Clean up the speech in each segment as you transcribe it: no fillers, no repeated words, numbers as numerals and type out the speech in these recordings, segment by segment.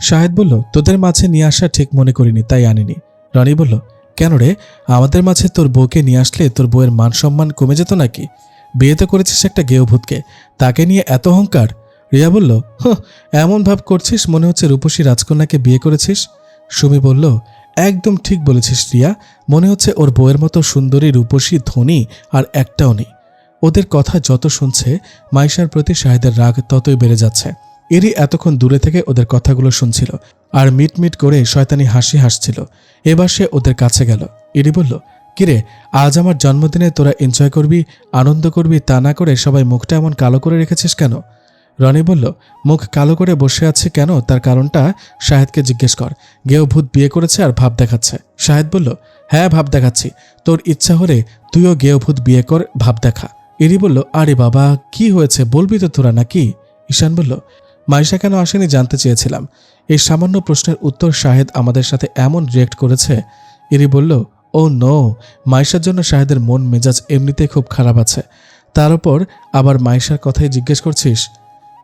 শাহেদ বলল, তোদের মাঝে নিয়ে আসা ঠিক মনে করিনি, তাই আনিনি। রনি বলল, কেন রে, আমাদের মাঝে তোর বউকে নিয়ে আসলে তোর বউয়ের মান সম্মান কমে যেত নাকি? বিয়ে তো করেছিস একটা গেয়ভূতকে, তাকে নিয়ে এত অহংকার? রিয়া বলল, এমন ভাব করছিস মনে হচ্ছে রূপসী রাজকন্যাকে বিয়ে করেছিস। সুমি বলল, একদম ঠিক বলেছিস রিয়া, মনে হচ্ছে ওর বউয়ের মতো সুন্দরী, রূপসী, ধনী আর একটাও নেই। ওদের কথা যত শুনছে মাইশার প্রতি শাহেদের রাগ ততই বেড়ে যাচ্ছে। এরই এতক্ষণ দূরে থেকে ওদের কথাগুলো শুনছিল আর মিটমিট করে শয়তানি হাসি হাসছিল। এবার সে ওদের কাছে গেল। ইরি বলল, কিরে, আজ আমার জন্মদিনে তোরা এনজয় করবি, আনন্দ করবি, তা না করে সবাই মুখটা এমন কালো করে রেখেছিস কেন? রনি বলল, মুখ কালো করে বসে আছে কেন, তার কারণটা শাহেদকে জিজ্ঞেস কর। গেয়ভূত বিয়ে করেছে আর ভাব দেখাচ্ছে। শাহেদ বলল, হ্যাঁ ভাব দেখাচ্ছি, তোর ইচ্ছা হলে তুইও গেয়ভূত বিয়ে কর, ভাব দেখা। ইরি বলল, আরে বাবা, কি হয়েছে বলবি তো তোরা নাকি? ঈশান বলল, মাইশা কেন আসেনি জানতে চেয়েছিলাম। এই সামান্য প্রশ্নের উত্তর শাহেদ আমাদের সাথে এমন রিয়েক্ট করেছে। ইরি বলল, ও নো, মাইশার জন্য শাহেদের মন মেজাজ এমনিতেই খুব খারাপ আছে, তার উপর আবার মাইশার কথাই জিজ্ঞেস করছিস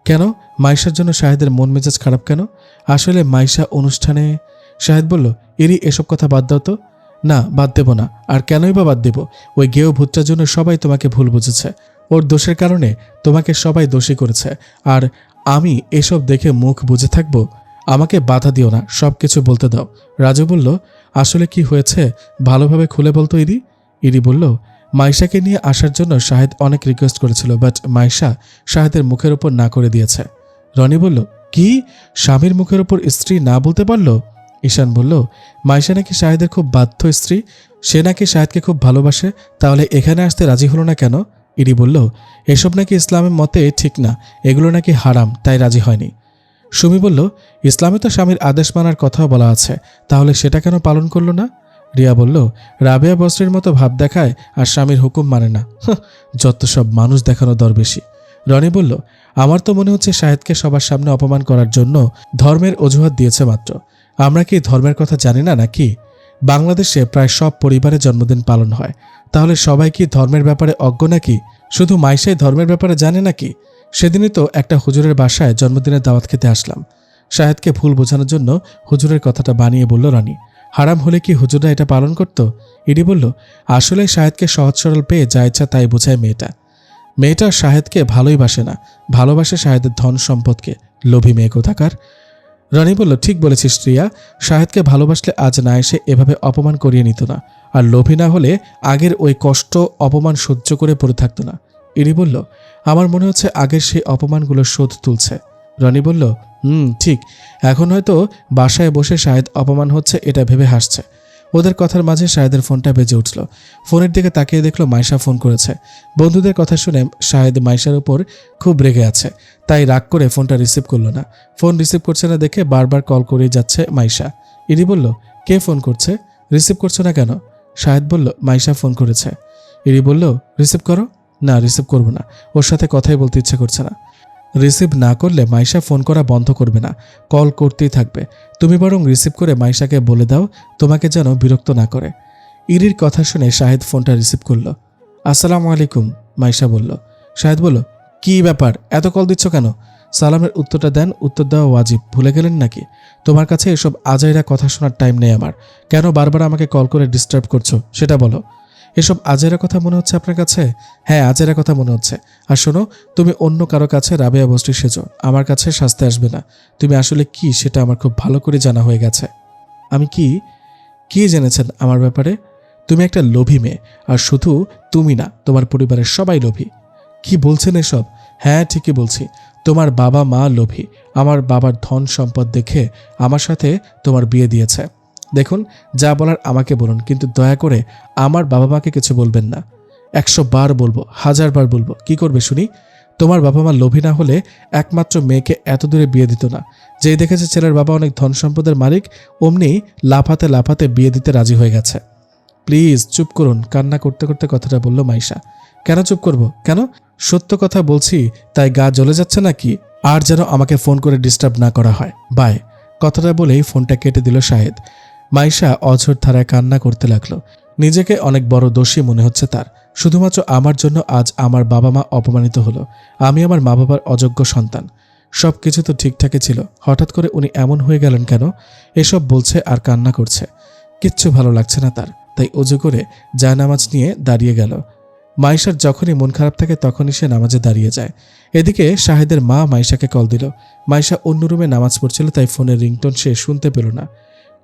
কেন? মাইশার জন্য শাহেদের মন মেজাজ খারাপ কেন? আসলে মাইশা অনুষ্ঠানে। শাহেদ বলল, ইরি এসব কথা বাদ দাও তো। না, বাদ দেব না। আর কেনই বা বাদ দেব? ওই গেও ভূতটার জন্য সবাই তোমাকে ভুল বুঝেছে, ওর দোষের কারণে তোমাকে সবাই দোষী করেছে, আর আমি এসব দেখে মুখ বুঝে থাকবো? আমাকে বাধা দিও না, সব কিছু বলতে দাও। রাজু বলল, আসলে কি হয়েছে ভালোভাবে খুলে বলতো ইরি। ইরি বলল, মাইশাকে নিয়ে আসার জন্য শাহেদ অনেক রিকোয়েস্ট করেছিল, বাট মাইশা শাহেদের মুখের উপর না করে দিয়েছে। রনি বলল, কি, স্বামীর মুখের উপর স্ত্রী না বলতে পারল? ঈশান বলল, মাইশা নাকি শাহেদের খুব বাধ্য স্ত্রী, সে নাকি শাহেদকে খুব ভালোবাসে, তাহলে এখানে আসতে রাজি হলো না কেন? ইরি বলল, এসব নাকি ইসলামের মতে ঠিক না, এগুলো নাকি হারাম, তাই রাজি হয়নি। সুমি বলল, ইসলামে তো স্বামীর আদেশ মানার কথাও বলা আছে, তাহলে সেটা কেন পালন করল না? রিয়া বলল, রাবেয়া বস্ত্রের মতো ভাব দেখায় আর স্বামীর হুকুম মানে না। যত সব মানুষ দেখানো দরবেশি। রনি বলল, আমার তো মনে হচ্ছে শাহেদকে সবার সামনে অপমান করার জন্য ধর্মের অজুহাত দিয়েছে মাত্র। আমরা কি ধর্মের কথা জানি না নাকি? বাংলাদেশে প্রায় সব পরিবারে জন্মদিন পালন হয়, তাহলে সবাই কি ধর্মের ব্যাপারে অজ্ঞ নাকি? শুধু মাইশাই ধর্মের ব্যাপারে জানে নাকি? সেদিনই তো একটা হুজুরের বাসায় জন্মদিনের দাওয়াত খেতে আসলাম। শাহেদকে ভুল বোঝানোর জন্য হুজুরের কথাটা বানিয়ে বলল রানী। হারাম হলে কি হুজুররা এটা পালন করত? ইডি বলল, আসলে শাহেদকে সহজ সরল পেয়ে যা ইচ্ছা তাই বোঝায় মেয়েটা শাহেদকে ভালোই বাসে না, ভালোবাসে শাহেদের ধন সম্পদকে। লোভী মেয়ে কোথাকার। রানী বলল, ঠিক বলেছিস রিয়া, শাহেদকে ভালোবাসলে আজ না এসে এভাবে অপমান করিয়ে নিত না, আর লোভী না হলে আগের ওই কষ্ট অপমান সহ্য করে পড়ে থাকতো না। ইরি বলল, আমার মনে হচ্ছে আগের সেই অপমানগুলো শোধ তুলছে। রনি বলল, ঠিক, এখন হয়তো বাসায় বসে শাহেদ অপমান হচ্ছে এটা ভেবে হাসছে। ওদের কথার মাঝে শাহেদের ফোনটা বেজে উঠল। ফোনের দিকে তাকিয়ে দেখলো মাইশা ফোন করেছে। বন্ধুদের কথা শুনে শাহেদ মাইশার উপর খুব রেগে আছে, তাই রাগ করে ফোনটা রিসিভ করলো না। ফোন রিসিভ করছে না দেখে বারবার কল করেই যাচ্ছে মাইশা। ইরি বলল, কে ফোন করছে, রিসিভ করছো না কেন? শাহেদ বলল, মাইশা ফোন করেছে। ইরি বলল, রিসিভ করো। না, রিসিভ করবো না, ওর সাথে কথাই বলতে ইচ্ছে করছে না। রিসিভ না করলে মাইশা ফোন করা বন্ধ করবে না, কল করতেই থাকবে। তুমি বরং রিসিভ করে মাইশাকে বলে দাও তোমাকে যেন বিরক্ত না করে। ইরির কথা শুনে শাহেদ ফোনটা রিসিভ করল। আসসালামু আলাইকুম, মাইশা বলল। শাহেদ বলল, কি ব্যাপার, এত কল দিচ্ছ কেন? সালামের উত্তরটা দেন, উত্তর দেওয়া ওয়াজিব, ভুলে গেলেন নাকি? তোমার কাছে এসব আজাইরা কথা শোনার টাইম নেই আমার। কেন বারবার আমাকে কল করে ডিস্টার্ব করছো সেটা বলো। এসব আজেরা কথা মনে হচ্ছে আপনার কাছে? হ্যাঁ, আজেরা কথা মনে হচ্ছে। আর শোনো, তুমি অন্য কারো কাছে রাবেয়া বস্ত্রী সেজো, আমার কাছে সাজতে আসবে না। তুমি আসলে কি সেটা আমার খুব ভালো করে জানা হয়ে গেছে। আমি কি জেনেছেন আমার ব্যাপারে? তুমি একটা লোভী মেয়ে, আর শুধু তুমি না, তোমার পরিবারের সবাই লোভী। কি বলছেন এসব? হ্যাঁ, ঠিকই বলছি, তোমার বাবা মা লোভী। আমার বাবার ধন সম্পদ দেখে আমার সাথে তোমার বিয়ে দিয়েছে। দেখুন, যা বলার আমাকে বলুন, কিন্তু দয়া করে আমার বাবা মাকে কিছু বলবেন না। 100 বার বলবো, 1000 বার বলবো, কি করবে শুনি? তোমার বাবা মা লোভী না হলে একমাত্র মেয়েকে এত দূরে বিয়ে দিত না। যেই দেখেছে ছেলের বাবা অনেক ধন সম্পদের মালিক, অমনি লাফাতে লাফাতে বিয়ে দিতে রাজি হয়ে গেছে। প্লিজ চুপ করুন, কান্না করতে করতে কথাটা বলল মাইশা। কেন চুপ করব? কেন? সত্য কথা বলছি, তাই গা জ্বলে যাচ্ছে নাকি? আর যেন আমাকে ফোন করে ডিস্টার্ব না করা হয়, বাই। কথাটা বলেই ফোনটা কেটে দিল শাহেদ। মাইশা অঝোর ধারায় কান্না করতে লাগলো। নিজেকে অনেক বড় দোষী মনে হচ্ছে তার। শুধুমাত্র আমার জন্য আজ আমার বাবা মা অপমানিত হলো। আমি আমার মা বাবার অযোগ্য সন্তান। সব কিছু তো ঠিকঠাকই ছিল, হঠাৎ করে উনি এমন হয়ে গেলেন কেন? এসব বলছে আর কান্না করছে। কিচ্ছু ভালো লাগছে না তার, তাই অজু করে জায়নামাজ নিয়ে দাঁড়িয়ে গেল। মাইশার যখনই মন খারাপ থাকে তখনই সে নামাজে দাঁড়িয়ে যায়। এদিকে শাহেদের মা মাইশাকে কল দিল। মাইশা অন্য রুমে নামাজ পড়ছিল, তাই ফোনের রিংটোন সে শুনতে পেল না।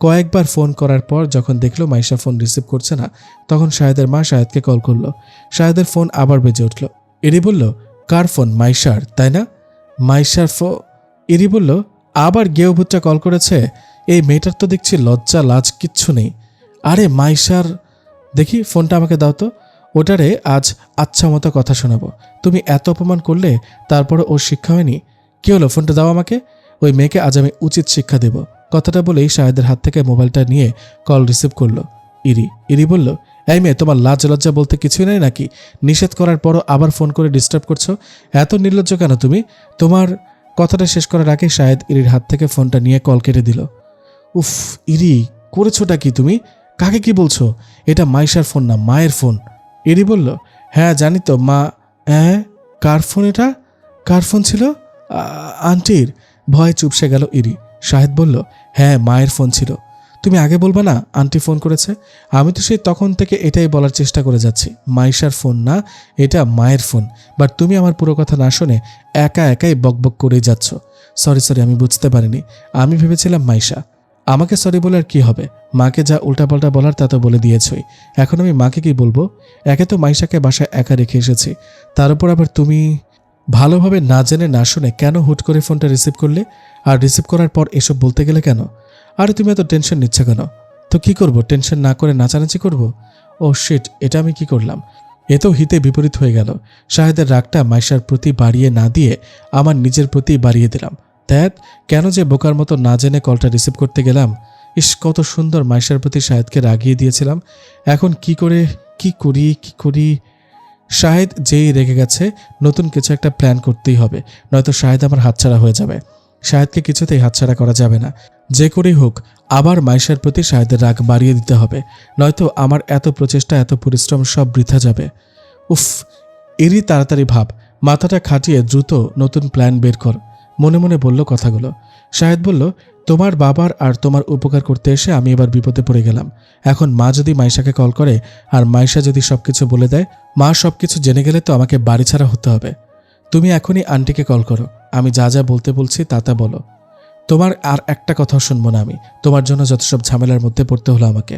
কয়েকবার ফোন করার পর যখন দেখলো মাইশা ফোন রিসিভ করছে না, তখন শাহেদের মা শাহেদকে কল করলো। শাহেদের ফোন আবার বেজে উঠল। ইরি বলল, কার ফোন? মাইশার, তাই না? মাইশার ইরি বলল, আবার গেউভূতটা কল করেছে। এই মেয়েটার তো দেখছি লজ্জা লাজ কিচ্ছু নেই। আরে মাইশার, দেখি ফোনটা আমাকে দাও তো। ওটারে আজ আচ্ছা মতো কথা শোনাবো। তুমি এত অপমান করলে, তারপরে ওর শিক্ষা হয়নি। কি হলো, ফোনটা দাও আমাকে। ওই মেয়েকে আজ আমি উচিত শিক্ষা দেব। কথাটা বলেই শাহেদের হাত থেকে মোবাইলটা নিয়ে কল রিসিভ করলো ইরি বলল, এই মেয়ে, তোমার লাজ লজ্জা বলতে কিছুই নেই নাকি? নিষেধ করার পরও আবার ফোন করে ডিস্টার্ব করছো। এত নির্লজ্জ কেন তুমি? তোমার কথাটা শেষ করার আগে শাহেদ ইরির হাত থেকে ফোনটা নিয়ে কল কেটে দিল। উফ, ইরি, করেছোটা কি তুমি? কাকে কি বলছো? এটা মাইশার ফোন না, মায়ের ফোন। ইরি বলল, হ্যাঁ জানি তো মা। হ্যাঁ, কার ফোন এটা? কার ফোন ছিল? আন্টির। ভয় চুপসে গেল ইরি। শাহেদ বলল, হ্যাঁ মায়ের ফোন ছিল। তুমি আগে বলবা না আন্টি ফোন করেছে? আমি তো সেই তখন থেকে এটাই বলার চেষ্টা করে যাচ্ছি, মাইশার ফোন না, এটা মায়ের ফোন। বাট তুমি আমার পুরো কথা না শুনে একাই বকবক করেই যাচ্ছ। সরি, আমি বুঝতে পারিনি। আমি ভেবেছিলাম মাইশা। আমাকে সরি বলে আর কি হবে? মাকে যা উল্টাপাল্টা বলার তা তো বলে দিয়েছই। এখন আমি মাকে কি বলবো? একে তো মাইশাকে বাসায় একা রেখে এসেছি, তার উপর আবার তুমি। ভালোভাবে না জেনে না শুনে কেন হুট করে ফোনটা রিসিভ করলে? আর রিসিভ করার পর এসব বলতে গেলে কেন? আরে তুমি এত টেনশন নিচ্ছ কেন? তো কি করব, টেনশন না করে নাচানাচি করব? ও শিট, এটা আমি কি করলাম? এতেও হিতে বিপরীত হয়ে গেল। শাহেদের রাগটা মাইশার প্রতি বাড়িয়ে না দিয়ে আমার নিজের প্রতি বাড়িয়ে দিলাম। দেখ, কেন যে বোকার মতো না জেনে কলটা রিসিভ করতে গেলাম। ইস, কত সুন্দর মাইশার প্রতি শাহেদকে রাগিয়ে দিয়েছিলাম। এখন কি করি? শাহেদ যেই রেগে গেছে, নতুন কিছু একটা প্ল্যান করতেই হবে, নয়তো শাহেদ আমার হাতছাড়া হয়ে যাবে। শাহেদকে কিছুতেই হাতছাড়া করা যাবে না। যে করেই হোক আবার মাইশার প্রতি শাহেদের রাগ বাড়িয়ে দিতে হবে, নয়তো আমার এত প্রচেষ্টা এত পরিশ্রম সব বৃথা যাবে। উফ, এরই তাড়াতাড়ি ভাব, মাথাটা খাটিয়ে দ্রুত নতুন প্ল্যান বের কর। মনে মনে বলল কথাগুলো। শাহেদ বলল, তোমার বাবার আর তোমার উপকার করতে এসে আমি এবার বিপদে পড়ে গেলাম। এখন মা যদি মাইশাকে কল করে আর মাইশা যদি সবকিছু বলে দেয়, মা সবকিছু জেনে গেলে তো আমাকে বাড়ি ছাড়া হতে হবে। তুমি এখনই আন্টিকে কল করো, আমি যা যা বলতে বলছি তা বলো। তোমার আর একটা কথাও শুনবো না আমি। তোমার জন্য যত সব ঝামেলার মধ্যে পড়তে হলো আমাকে।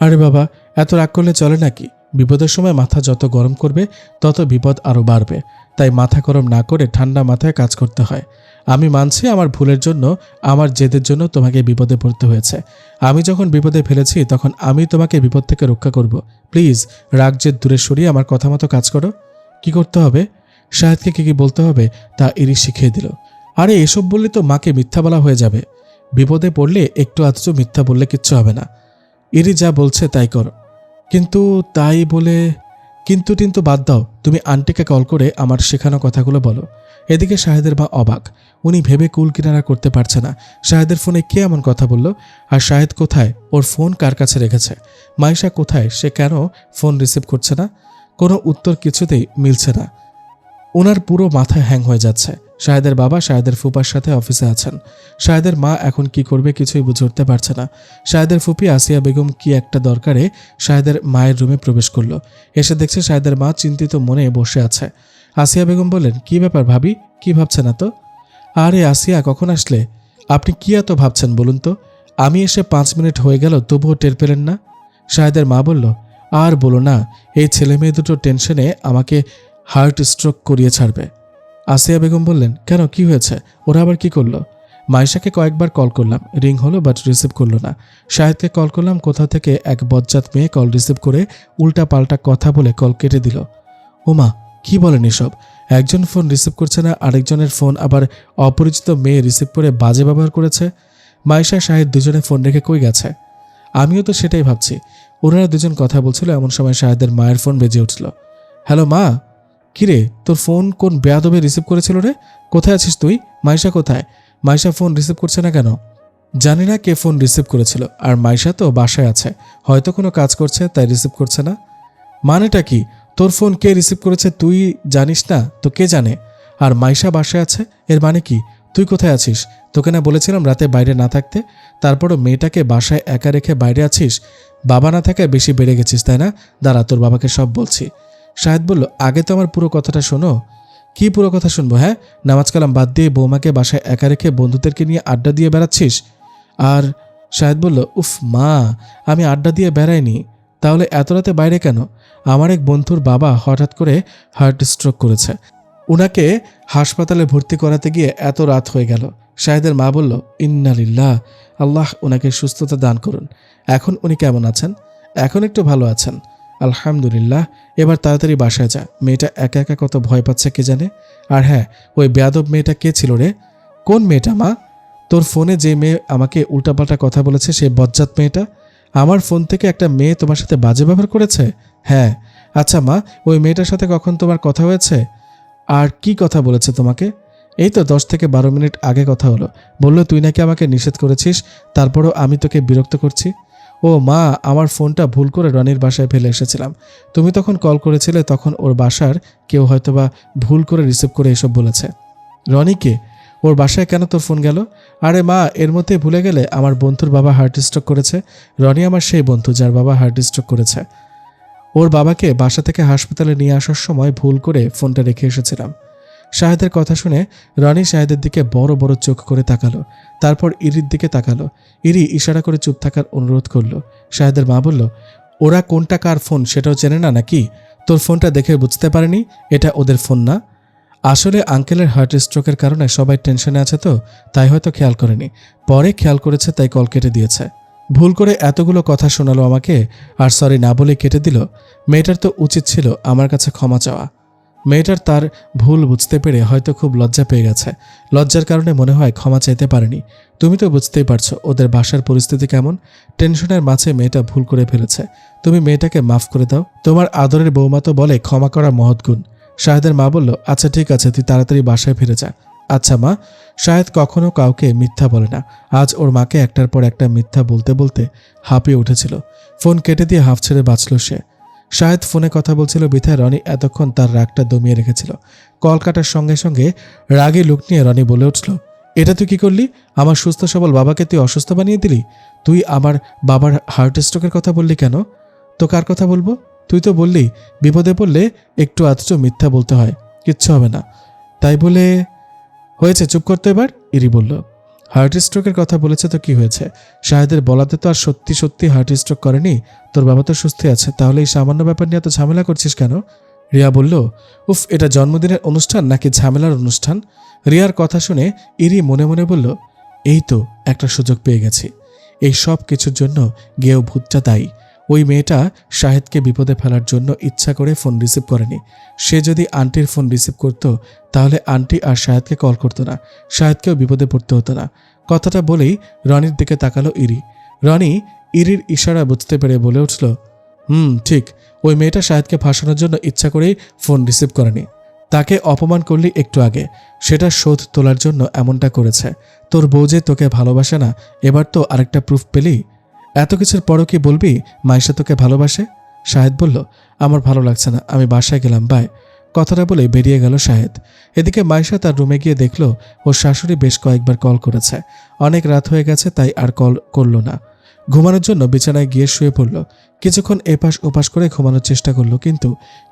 আরে বাবা, এত রাগ করলে চলে নাকি? বিপদের সময় মাথা যত গরম করবে তত বিপদ আরও বাড়বে। তাই মাথা গরম না করে ঠান্ডা মাথায় কাজ করতে হয়। আমি মানছি আমার ভুলের জন্য, আমার জেদের জন্য তোমাকে বিপদে পড়তে হয়েছে। আমি যখন বিপদে ফেলেছি তখন আমি তোমাকে বিপদ থেকে রক্ষা করব। প্লিজ রাগ জেদ দূরে সরিয়ে আমার কথা মতো কাজ করো। কি করতে হবে? শাহেদকে কি বলতে হবে তা ইরি শিখিয়ে দিল। আরে এসব বললে তো মাকে মিথ্যা বলা হয়ে যাবে। বিপদে পড়লে একটু আধটু মিথ্যা বললে কিচ্ছু হবে না। ইরি যা বলছে তাই করো। কিন্তু তাই বলে কিন্তু বাদ দাও, তুমি আন্টিকে কল করে আমার শেখানো কথাগুলো বলো। এদিকে শাহেদের মা অবাক। উনি ভেবে কুল কিনারা করতে পারছে না। শাহেদের ফোনে কে এমন কথা বলল? আর শাহেদ কোথায়? ওর ফোন কার কাছে রেখেছে? মাইশা কোথায়? সে কেন ফোন রিসিভ করছে না? কোনো উত্তর কিছুতেই মিলছে না। ওনার পুরো মাথায় হ্যাং হয়ে যাচ্ছে। শাহেদের বাবা শাহেদের ফুপার সাথে অফিসে আছেন। শাহেদের মা এখন কি করবে কিছুই বুঝে উঠতে পারছে না। শাহেদের ফুপি আসিয়া বেগম কি একটা দরকারে শাহেদের মায়ের রুমে প্রবেশ করলো। এসে দেখছে শাহেদের মা চিন্তিত মনে বসে আছে। আসিয়া বেগম বললেন, কি ব্যাপার ভাবি, কি ভাবছেন এত? আরে আসিয়া, কখন আসলে? আপনি কি এত ভাবছেন বলুন তো? আমি এসে 5 মিনিট হয়ে গেল, তবুও টের পেলেন না? শাহেদের মা বলল, আর বলো না, এই ছেলে মেয়ে দুটো টেনশনে আমাকে হার্ট স্ট্রোক করিয়ে ছাড়বে। আসিয়া বেগম বললেন, কেন, কি হয়েছে? ওরা আবার কি করলো? মাইশাকে কয়েকবার কল করলাম, রিং হলো বাট রিসিভ করলো না। শাহেদকে কল করলাম, কোথা থেকে এক বজ্জাত মেয়ে কল রিসিভ করে উল্টা পাল্টা কথা বলে কল কেটে দিল। ওমা, কি বলেন এসব? একজন ফোন রিসিভ করছে না, আরেকজনের ফোন আবার অপরিচিত মেয়ে রিসিভ করে বাজে ব্যবহার করেছে। মাইশা শাহেদ দুজনে ফোন রেখে কই গেছে? আমিও তো সেটাই ভাবছি। ওনারা দুজন কথা বলছিল, এমন সময় শাহেদের মায়ের ফোন বেজে উঠল। হ্যালো মা। কিরে, তোর ফোন কোন বেয়াদবে রিসিভ করেছিল রে? কোথায় আছিস তুই? মাইশা কোথায়? মাইশা ফোন রিসিভ করছে না কেন? জানি না কে ফোন রিসিভ করেছিল, আর মাইশা তো বাসায় আছে, হয়তো কোনো কাজ করছে তাই রিসিভ করছে না। মানেটা কি? তোর ফোন কে রিসিভ করেছে তুই জানিস না তো কে জানে? আর মাইশা বাসায় আছে, এর মানে কি? তুই কোথায় আছিস? তোকে না বলেছিলাম রাতে বাইরে না থাকতে? তারপরও মেয়েটাকে বাসায় একা রেখে বাইরে আছিস। বাবা না থাকায় বেশি বেড়ে গেছিস, তাই না? দাঁড়া, তোর বাবাকে সব বলছি। শাহেদ বলল, আগে তো আমার পুরো কথাটা শোনো। কি পুরো কথা শুনবো? হ্যাঁ, নামাজ কালাম বাদ দিয়ে বৌমাকে বাসায় একা রেখে বন্ধুদেরকে নিয়ে আড্ডা দিয়ে বেড়াচ্ছিস? আর শাহেদ বলল, উফ মা, আমি আড্ডা দিয়ে বেড়াইনি। তাহলে এত রাতে বাইরে কেন? আমার এক বন্ধুর বাবা হঠাৎ করে হার্ট স্ট্রোক করেছে। উনাকে হাসপাতালে ভর্তি করাতে গিয়ে এত রাত হয়ে গেল। শাহেদের মা বলল, ইন্না লিল্লাহ, আল্লাহ ওনাকে সুস্থতা দান করুন। এখন উনি কেমন আছেন? এখন একটু ভালো আছেন, আলহামদুলিল্লাহ। এবার তাড়াতাড়ি বাসায় যা, মেয়েটা একা একা কত ভয় পাচ্ছে কে জানে। আর হ্যাঁ, ওই বেয়াদব মেয়েটা কে ছিল রে? কোন মেয়েটা মা? তোর ফোনে যে মেয়ে আমাকে উল্টাপাল্টা কথা বলেছে, সেই বজ্জাত মেয়েটা? আমার ফোন থেকে একটা মেয়ে তোমার সাথে বাজে ব্যবহার করেছে? হ্যাঁ। আচ্ছা মা, ওই মেয়েটার সাথে কখন তোমার কথা হয়েছে? আর কি কথা বলেছে তোমাকে? এই তো 10 থেকে 12 মিনিট আগে কথা হলো। বললো তুই নাকি আমাকে নিষেধ করেছিস, তারপরও আমি তোকে বিরক্ত করছি। ও মা, আমার ফোনটা ভুল করে রনির বাসায় ফেলে এসেছিলাম। তুমি তখন কল করেছিলে, তখন ওর বাসার কেউ হয়তোবা ভুল করে রিসিভ করে এসব বলেছে। রনিকে? ওর বাসায় কেন তোর ফোন গেল? আরে মা, এর মধ্যে ভুলে গেলে আমার বন্ধুর বাবা হার্ট স্ট্রোক করেছে। রনি আমার সেই বন্ধু যার বাবা হার্ট স্ট্রোক করেছে। ওর বাবাকে বাসা থেকে হাসপাতালে নিয়ে আসার সময় ভুল করে ফোনটা রেখে এসেছিলাম। শাহেদের কথা শুনে রনি শাহেদের দিকে বড় বড় চোখ করে তাকালো। তারপর ইরির দিকে তাকালো। ইরি ইশারা করে চুপ থাকার অনুরোধ করলো। শাহেদের মা বলল, ওরা কোনটা কার ফোন সেটাও চেনে না নাকি? তোর ফোনটা দেখে বুঝতে পারেনি এটা ওদের ফোন না? আসলে আঙ্কেলের হার্ট স্ট্রোকের কারণে সবাই টেনশনে আছে, তো তাই হয়তো খেয়াল করেনি। পরে খেয়াল করেছে, তাই কল কেটে দিয়েছে। ভুল করে এতগুলো কথা শোনালো আমাকে, আর সরি না বলে কেটে দিল। মেয়েটার তো উচিত ছিল আমার কাছে ক্ষমা চাওয়া। মেয়েটার তার ভুল বুঝতে পেরে হয়তো খুব লজ্জা পেয়ে গেছে। লজ্জার কারণে মনে হয় ক্ষমা চাইতে পারেনি। তুমি তো বুঝতেই পারছো ওদের বাসার পরিস্থিতি কেমন। টেনশনের মাঝে মেয়েটা ভুল করে ফেলেছে। তুমি মেয়েটাকে মাফ করে দাও। তোমার আদরের বৌমা তো বলে ক্ষমা করা মহৎ গুণ। শাহেদের মা বলল, আচ্ছা ঠিক আছে, তুই তাড়াতাড়ি বাসায় ফিরে যা। আচ্ছা মা। শাহেদ কখনো কাউকে মিথ্যা বলে না। আজ ওর মাকে একটার পর একটা মিথ্যা বলতে বলতে হাঁপিয়ে উঠেছিল। ফোন কেটে দিয়ে হাফ ছেড়ে বাঁচল সে। শাহেদ ফোনে কথা বলছিল বিথায় রনি এতক্ষণ তার রাগটা দমিয়ে রেখেছিল। কল কাটার সঙ্গে সঙ্গে রাগী লুক নিয়ে রনি বলে উঠল, এটা তুই কি করলি? আমার সুস্থ সবল বাবাকে তুই অসুস্থ বানিয়ে দিলি। তুই আমার বাবার হার্ট স্ট্রোকের কথা বললি কেন? তো কার কথা বলবো? তুই তো বললি বিপদে পড়লে একটু আধটু মিথ্যা বলতে হয়, কিচ্ছু হবে না। তাই বলে হয়েছে, চুপ করতে এবার। ইরি বলল, হার্ট স্ট্রোকের কথা বলেছে তো কি হয়েছে? শাহেদের বলাতে তো আর সত্যি সত্যি হার্ট স্ট্রোক করেনি। তোর বাবা তো সুস্থ আছে, তাহলে এই সামান্য ব্যাপার নিয়ে এত ঝামেলা করছিস কেন? রিয়া বলল, উফ, এটা জন্মদিনের অনুষ্ঠান নাকি ঝামেলার অনুষ্ঠান? রিয়ার কথা শুনে ইরি মনে মনে বলল, এই তো একটা সুযোগ পেয়ে গেছি। এই সব কিছুর জন্য গেও ভূতটা দায়ী। ওই মেয়েটা শাহেদকে বিপদে ফেলার জন্য ইচ্ছা করে ফোন রিসিভ করেনি। সে যদি আন্টির ফোন রিসিভ করত, তাহলে আন্টি আর শাহেদকে কল করতো না, শাহেদকেও বিপদে পড়তে হতো না। কথাটা বলেই রনির দিকে তাকালো ইরি। রনি ইরির ইশারা বুঝতে পেরে বলে উঠল, ঠিক, ওই মেয়েটা শাহেদকে ফাঁসানোর জন্য ইচ্ছা করেই ফোন রিসিভ করেনি। তাকে অপমান করলি একটু আগে, সেটা শোধ তোলার জন্য এমনটা করেছে। তোর বউ যে তোকে ভালোবাসে না, এবার তো আরেকটা প্রুফ পেলি। এত কিছুর পরও কি বলবি মাইশা তোকে ভালোবাসে? শাহেদ বলল, আমার ভালো লাগছে না, আমি বাসায় গেলাম, বাই। কথাটা বলে বেরিয়ে গেল শাহেদ। এদিকে মাইশা তার রুমে গিয়ে দেখল ওর শাশুড়ি বেশ কয়েকবার কল করেছে। অনেক রাত হয়ে গেছে, তাই আর কল করলো না। ঘুমানোর জন্য বিছানায় গিয়ে শুয়ে পড়ল। কিছুক্ষণ এপাশ ওপাশ করে ঘুমানোর চেষ্টা করলো, কিন্তু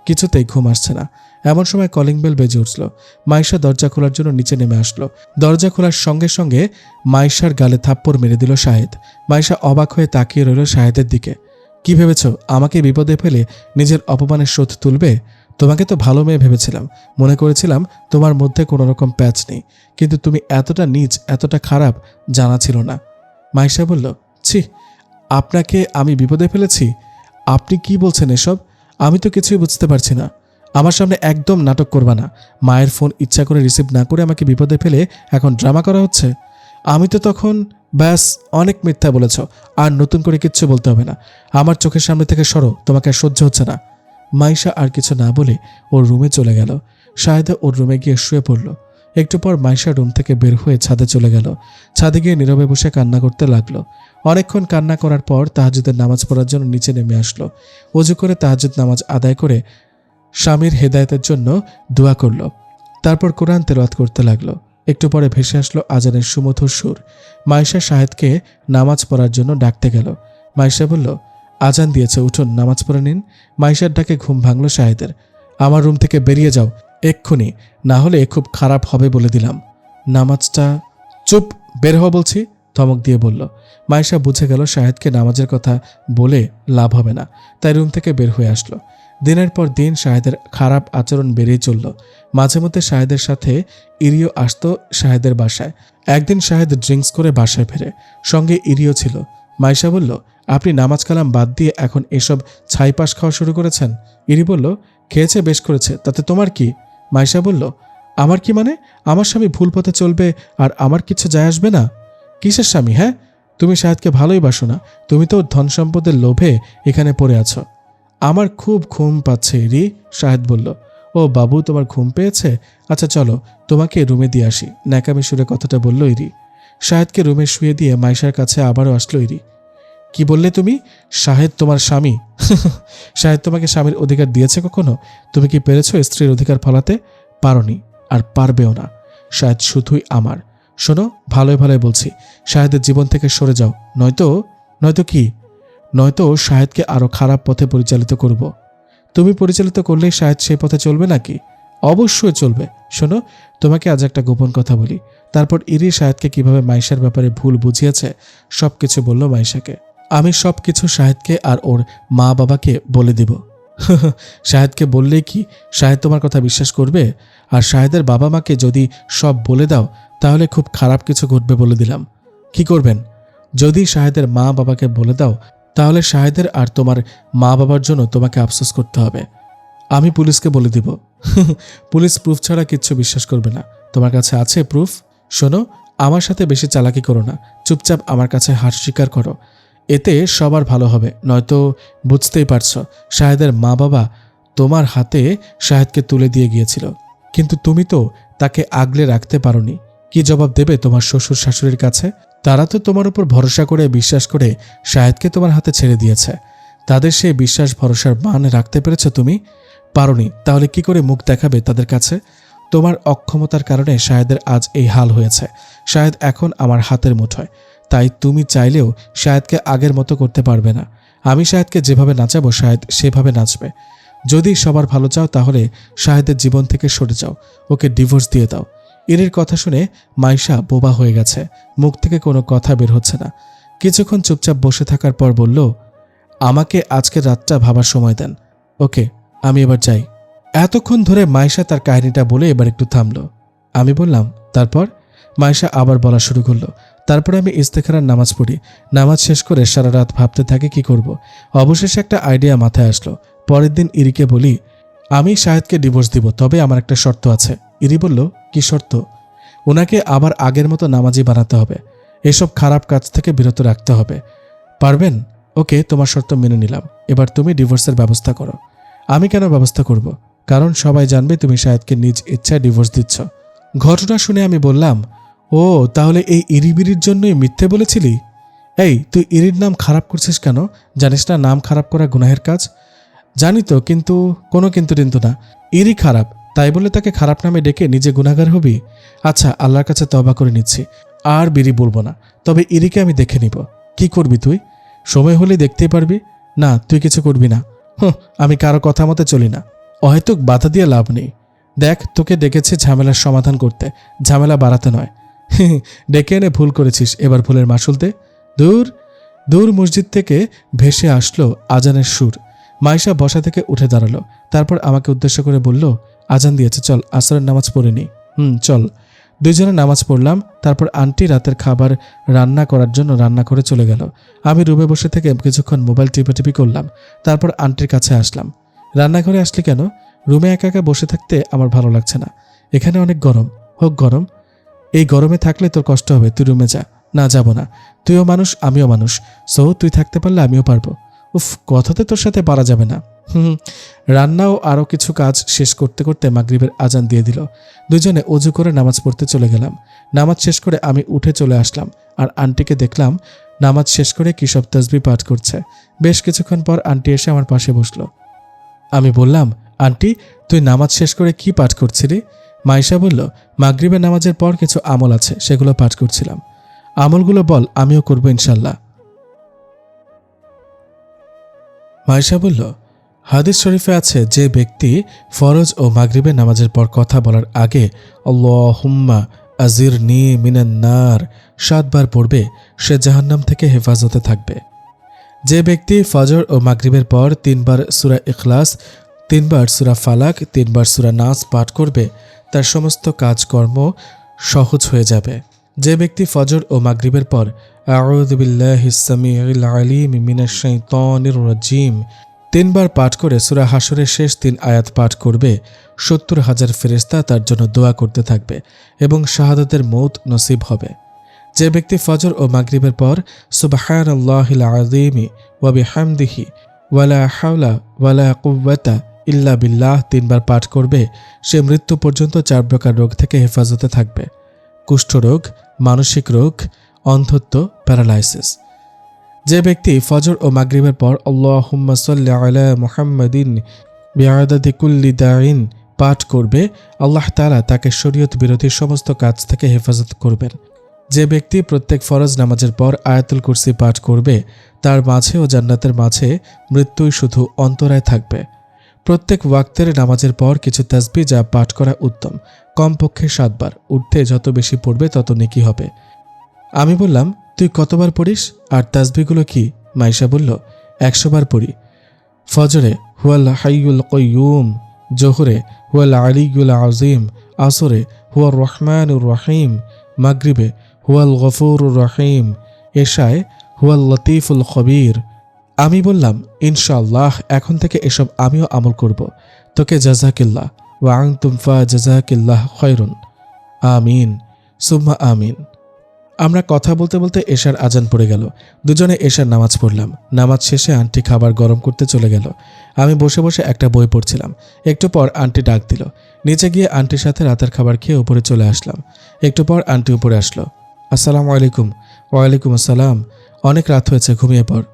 কিছুতেই ঘুম আসছে না। এমন সময় কলিং বেল বেজে উঠল। মাইশা দরজা খোলার জন্য নিচে নেমে আসলো। দরজা খোলার সঙ্গে সঙ্গে মাইশার গালে থাপ্পড় মেরে দিল শাহেদ। মাইশা অবাক হয়ে তাকিয়ে রইল শাহেদের দিকে। কি ভেবেছ আমাকে বিপদে ফেলে নিজের অপমানের শোধ তুলবে? তোমাকে তো ভালো মেয়ে ভেবেছিলাম, মনে করেছিলাম তোমার মধ্যে কোনো রকম প্যাচ নেই, কিন্তু তুমি এতটা নীচ, এতটা খারাপ জানা ছিল না। মাইশা বলল, ছি, আপনাকে আমি বিপদে ফেলেছি? আপনি কি বলছেন এসব? আমি তো কিছুই বুঝতে পারছি না। আমার সামনে একদম নাটক করবা না। মায়ের ফোন ইচ্ছা করে রিসিভ না করে আমাকে বিপদে ফেলে এখন ড্রামা করা হচ্ছে। আমি তো তখন ব্যাস অনেক মিথ্যা বলেছ, আর নতুন করে কিচ্ছু বলতে হবে না। আমার চোখের সামনে থেকে সরো, তোমাকে আর সহ্য হচ্ছে না। মাইশা আর কিছু না বলে ওর রুমে চলে গেল। শাহেদা ওর রুমে গিয়ে শুয়ে পড়ল। একটু পর মাইশা রুম থেকে বের হয়ে ছাদে চলে গেল। ছাদে গিয়ে নীরবে বসে কান্না করতে লাগলো। অনেকক্ষণ কান্না করার পর তাহাজ্জুদের নামাজ পড়ার জন্য নিচে নেমে আসলো। ওযু করে তাহাজ্জুদ নামাজ আদায় করে স্বামীর হেদায়েতের জন্য দোয়া করল। তারপর কোরআন তেলাওয়াত করতে লাগলো। একটু পরে ভেসে আসলো আজানের সুমধুর সুর। মাইশা শাহেদকে নামাজ পড়ার জন্য ডাকতে গেল। মাইশা বলল, আজান দিয়েছে, উঠুন, নামাজ পড়ে নিন। মাইশার ডাকে ঘুম ভাঙল শাহেদের। আমার রুম থেকে বেরিয়ে যাও এক্ষুনি, না হলে খুব খারাপ হবে বলে দিলাম। নামাজটা চুপ, বের হও বলছি, ধমক দিয়ে বলল। মাইশা বুঝে গেল শাহেদকে নামাজের কথা বলে লাভ হবে না, তাই রুম থেকে বের হয়ে আসলো। দিনের পর দিন শাহেদের খারাপ আচরণ বেড়েই চলল। মাঝে মধ্যে শাহেদের সাথে ইরিও আসতো শাহেদের বাসায়। একদিন শাহেদ ড্রিঙ্কস করে বাসায় ফেরে, সঙ্গে ইরিও ছিল। মাইশা বলল, আপনি নামাজ কালাম বাদ দিয়ে এখন এসব ছাইপাশ খাওয়া শুরু করেছেন? ইরি বলল, খেয়েছে, বেশ করেছে, তাতে তোমার কি? মাইশা বলল, আমার কি মানে? আমার স্বামী ভুল পথে চলবে আর আমার কিছু যায় আসবে না? কিসের স্বামী? হ্যাঁ, তুমি শাহেদকে ভালোই বাসো না, তুমি তো ধন সম্পদের লোভে এখানে পড়ে আছো। আমার খুব ঘুম পাচ্ছে ইরি, শাহেদ বলল। ও বাবু, তোমার ঘুম পেয়েছে? আচ্ছা চলো, তোমাকে রুমে দিয়ে আসি, ন্যাকামি সুরে কথাটা বলল ইরি। শাহেদকে রুমে শুয়ে দিয়ে মাইশার কাছে আবারও আসলো ইরি। কি বললে তুমি? শাহেদ তোমার স্বামী? শাহেদ তোমাকে স্বামীর অধিকার দিয়েছে কখনো? তুমি কি পেরেছো স্ত্রীর অধিকার ফলাতে? পারোনি, আর পারবেও না। শাহেদ শুধুই আমার। শোনো, ভালোই ভালোই বলছি, শাহেদের জীবন থেকে সরে যাও, নয়তো কি? নয়তো শাহেদকে আরো খারাপ পথে পরিচালিত করব। তুমি পরিচালিত করলেই শাহেদ সেই পথে চলবে নাকি? অবশ্যই চলবে। শোনো, তোমাকে আজ একটা গোপন কথা বলি। তারপর ইরি শাহেদকে কিভাবে মাইশার ব্যাপারে ভুল বুঝিয়েছে সবকিছু বলল মাইশাকে। আমি সবকিছু শাহেদকে আর ওর মা বাবাকে বলে দিব। শাহেদকে বললেই কি শাহেদ তোমার কথা বিশ্বাস করবে? আর শাহেদের বাবা মাকে যদি সব বলে দাও তাহলে খুব খারাপ কিছু ঘটবে বলে দিলাম। কি করবেন? যদি শাহেদের মা বাবাকে বলে দাও তাহলে শাহেদের আর তোমার মা বাবার জন্য তোমাকে আফসোস করতে হবে। আমি পুলিশকে বলে দিব। পুলিশ প্রুফ ছাড়া কিচ্ছু বিশ্বাস করবে না। তোমার কাছে আছে প্রুফ? শোনো, আমার সাথে বেশি চালাকি করো না, চুপচাপ আমার কাছে হার স্বীকার করো, এতে সবার ভালো হবে। নয়তো বুঝতেই পারছো, শাহেদের মা বাবা তোমার হাতে শাহেদকে তুলে দিয়ে গিয়েছিল, কিন্তু তুমি তো তাকে আগলে রাখতে পারোনি। কি জবাব দেবে তোমার শ্বশুর শাশুড়ির কাছে? তারা তো তোমার উপর ভরসা করে বিশ্বাস করে শাহেদকে তোমার হাতে ছেড়ে দিয়েছে। তাদের সেই বিশ্বাস ভরসার মান রাখতে পেরেছো তুমি? পারোনি, তাহলে কি করে মুখ দেখাবে তাদের কাছে? তোমার অক্ষমতার কারণে শাহেদের আজ এই হাল হয়েছে। শাহেদ এখন আমার হাতের মুঠোয়, তাই তুমি চাইলেও শাহেদকে আগের মতো করতে পারবে না। আমি শাহেদকে যেভাবে নাচাবো শাহেদ সেভাবে নাচবে। যদি সবার ভালো চাও তাহলে শাহেদের জীবন থেকে সরে যাও, ওকে ডিভোর্স দিয়ে দাও। ইরির কথা শুনে মাইশা বোবা হয়ে গেছে, মুখ থেকে কোনো কথা বের হচ্ছে না। কিছুক্ষণ চুপচাপ বসে থাকার পর বলল, আমাকে আজকের রাতটা ভাবার সময় দেন। ওকে, আমি এবার যাই। এতক্ষণ ধরে মাইশা তার কাহিনীটা বলে এবার একটু থামলো। আমি বললাম, তারপর? মাইশা আবার বলা শুরু করলো, তারপরে আমি ইস্তেখারার নামাজ পড়ি। নামাজ শেষ করে সারা রাত ভাবতে থাকি কি করব। অবশেষে একটা আইডিয়া মাথায় আসলো। পরের দিন ইরিকে বলি, আমি শাহেদকে ডিভোর্স দিব, তবে আমার একটা শর্ত আছে। ইরি বলল, কি শর্ত? ওনাকে আবার আগের মতো নামাজি বানাতে হবে, এসব খারাপ কাজ থেকে বিরত রাখতে হবে। পারবেন? ওকে, তোমার শর্ত মেনে নিলাম। এবার তুমি ডিভোর্সের ব্যবস্থা করো। আমি কেন ব্যবস্থা করব? কারণ সবাই জানবে তুমি শাহেদকে নিজ ইচ্ছায় ডিভোর্স দিচ্ছ। ঘটনা শুনে আমি বললাম, ও তাহলে এই ইরিবিরির জন্যই মিথ্যে বলেছিলি? এই, তুই ইরির নাম খারাপ করছিস কেন? জানিস না নাম খারাপ করা গুনাহের কাজ? জানি তো, কিন্তু কোনো কিন্তু না। ইরি খারাপ, তাই বলে তাকে খারাপ নামে ডেকে নিজে গুনাহগার হবি? আচ্ছা, আল্লাহর কাছে তওবা করে নিচ্ছি, আর বিড়ি বলবো না। তবে ইরিকে আমি দেখে নিব। কি করবি তুই? সময় হলে দেখতেই পারবি। না, তুই কিছু করবি না। আমি কারো কথা মতে চলি না। অহেতুক বাধা দিয়ে লাভ নেই। দেখ, তোকে ডেকেছে ঝামেলার সমাধান করতে, ঝামেলা বাড়াতে নয়। ডেকে এনে ভুল করেছিস, এবার ভুলের মাসুল দে। দূর দূর মসজিদ থেকে ভেসে আসলো আজানের সুর। মাইশা বসা থেকে উঠে দাঁড়ালো, তারপর আমাকে উদ্দেশ্য করে বলল, আজান দিয়েছে, চল আসরের নামাজ পড়ে নি। চল। দুইজনে নামাজ পড়লাম। তারপর আন্টি রাতের খাবার রান্না করার জন্য রান্না করে চলে গেল। আমি রুমে বসে থেকে কিছুক্ষণ মোবাইল টিপাটিপি করলাম। তারপর আন্টির কাছে আসলাম। রান্নাঘরে আসলি কেন? রুমে একা একা বসে থাকতে আমার ভালো লাগছে না। এখানে অনেক গরম। হোক গরম, এই গরমে থাকলে তোর কষ্ট হবে, তুই রুমে যা। না, যাব না। তুইও মানুষ, আমিও মানুষ, সো তুই থাকতে পারলে আমিও পারবো। উফ, কথাতে তোর সাথে পারা যাবে না। রান্নাও আরও কিছু কাজ শেষ করতে করতে মাগরিবের আজান দিয়ে দিল। দুজনে অজু করে নামাজ পড়তে চলে গেলাম। নামাজ শেষ করে আমি উঠে চলে আসলাম, আর আন্টিকে দেখলাম নামাজ শেষ করে কি সব তাসবিহ পাঠ করছে। বেশ কিছুক্ষণ পর আন্টি এসে আমার পাশে বসলো। আমি বললাম, আন্টি, তুই নামাজ শেষ করে কি পাঠ করছিলি? মাইশা বলল, মাগরিবের নামাজের পর কিছু আমল আছে, সেগুলো পাঠ করছিলাম। আমলগুলো বল, আমিও করব ইনশাল্লাহ। মাইশা বলল, হাদিস শরীফে আছে, যে ব্যক্তি ফরজ ও মাগরিবের নামাজের পর কথা বলার আগে আল্লাহুম্মা আজিরনি মিনান নার 7 বার পড়বে, সে জাহান্নাম থেকে হেফাজতে থাকবে। যে ব্যক্তি ফজর ও মাগরিবের পর 3 বার সূরা ইখলাস, 3 বার সূরা ফালাক, 3 বার সূরা নাস পাঠ করবে, তার সমস্ত কাজকর্ম সহজ হয়ে যাবে। যে ব্যক্তি ফজর ও মাগরিবের পর আউযু বিল্লাহিস সামিউল আলিম মিনাশ শাইতানির রাজিম 3 বার পাঠ করে সূরা হাশরের শেষ 3 আয়াত পাঠ করবে, 70,000 ফেরেশতা তার জন্য দোয়া করতে থাকবে এবং শাহাদাতের মৌত নসিব হবে। যে ব্যক্তি ফজর ও মাগরিবের পর সুবহানাল্লাহিল আযীম ওয়া বিহামদিহি ওয়ালা হাওলা ওয়ালা কুওয়াতা ইল্লা বিল্লাহ 3 বার পাঠ করবে, সে মৃত্যু পর্যন্ত 4 প্রকার রোগ থেকে হেফাজতে থাকবে: কুষ্ঠরোগ, মানসিক রোগ, অন্ধত্ব, প্যারালাইসিস। যে ব্যক্তি ফজর ও মাগরিবের পর আল্লাহুম্মা সাল্লি আলা মুহাম্মাদিন বিআদাদি কুল্লি দাইন পাঠ করবে, আল্লাহ তাআলা তাকে শরীয়ত বিরোধী সমস্ত কাজ থেকে হেফাজত করবেন। যে ব্যক্তি প্রত্যেক ফরজ নামাজের পর আয়াতুল কুরসি পাঠ করবে, তার মাঝে ও জান্নাতের মাঝে মৃত্যুই শুধু অন্তরায় থাকবে। প্রত্যেক ওয়াক্তের নামাজের পর কিছু তাসবিহ যা পাঠ করা উত্তম, কমপক্ষে 7 বার, উঠতে যত বেশি পড়বে তত নেকি হবে। আমি বললাম, তুই কতবার পড়িস আর তাসবিহগুলো কি? মাইশা বলল, 100 বার পড়ি। ফজরে হুয়াল হাইয়ুল কাইয়ুম, জোহরে হুয়াল আলিয়ুল আযীম, আসরে হুয়ার রহমানুর রহিম, মাগরিবে হুয়াল গফুরুর রহিম, এশায় হুয়াল লতিফুল খবীর। আমি বললাম, ইনশাআল্লাহ এখন থেকে এসব আমিও আমল করব। তোকে জাযাকিল্লাহ ওয়া আনতুম ফা জাযাকিল্লাহ খায়রুন। আমিন সুম্মা আমিন। আমরা কথা বলতে বলতে এশার আজান পড়ে গেল। দুজনে এশার নামাজ পড়লাম। নামাজ শেষে আন্টি খাবার গরম করতে চলে গেল। আমি বসে বসে একটা বই পড়ছিলাম। একটু পর আন্টি ডাক দিল। নিচে গিয়ে আন্টির সাথে রাতের খাবার খেয়ে উপরে চলে আসলাম। একটু পর আন্টি উপরে আসলো। আসসালামু আলাইকুম। ওয়ালাইকুম আসসালাম। অনেক রাত হয়েছে, ঘুমিয়ে পড়।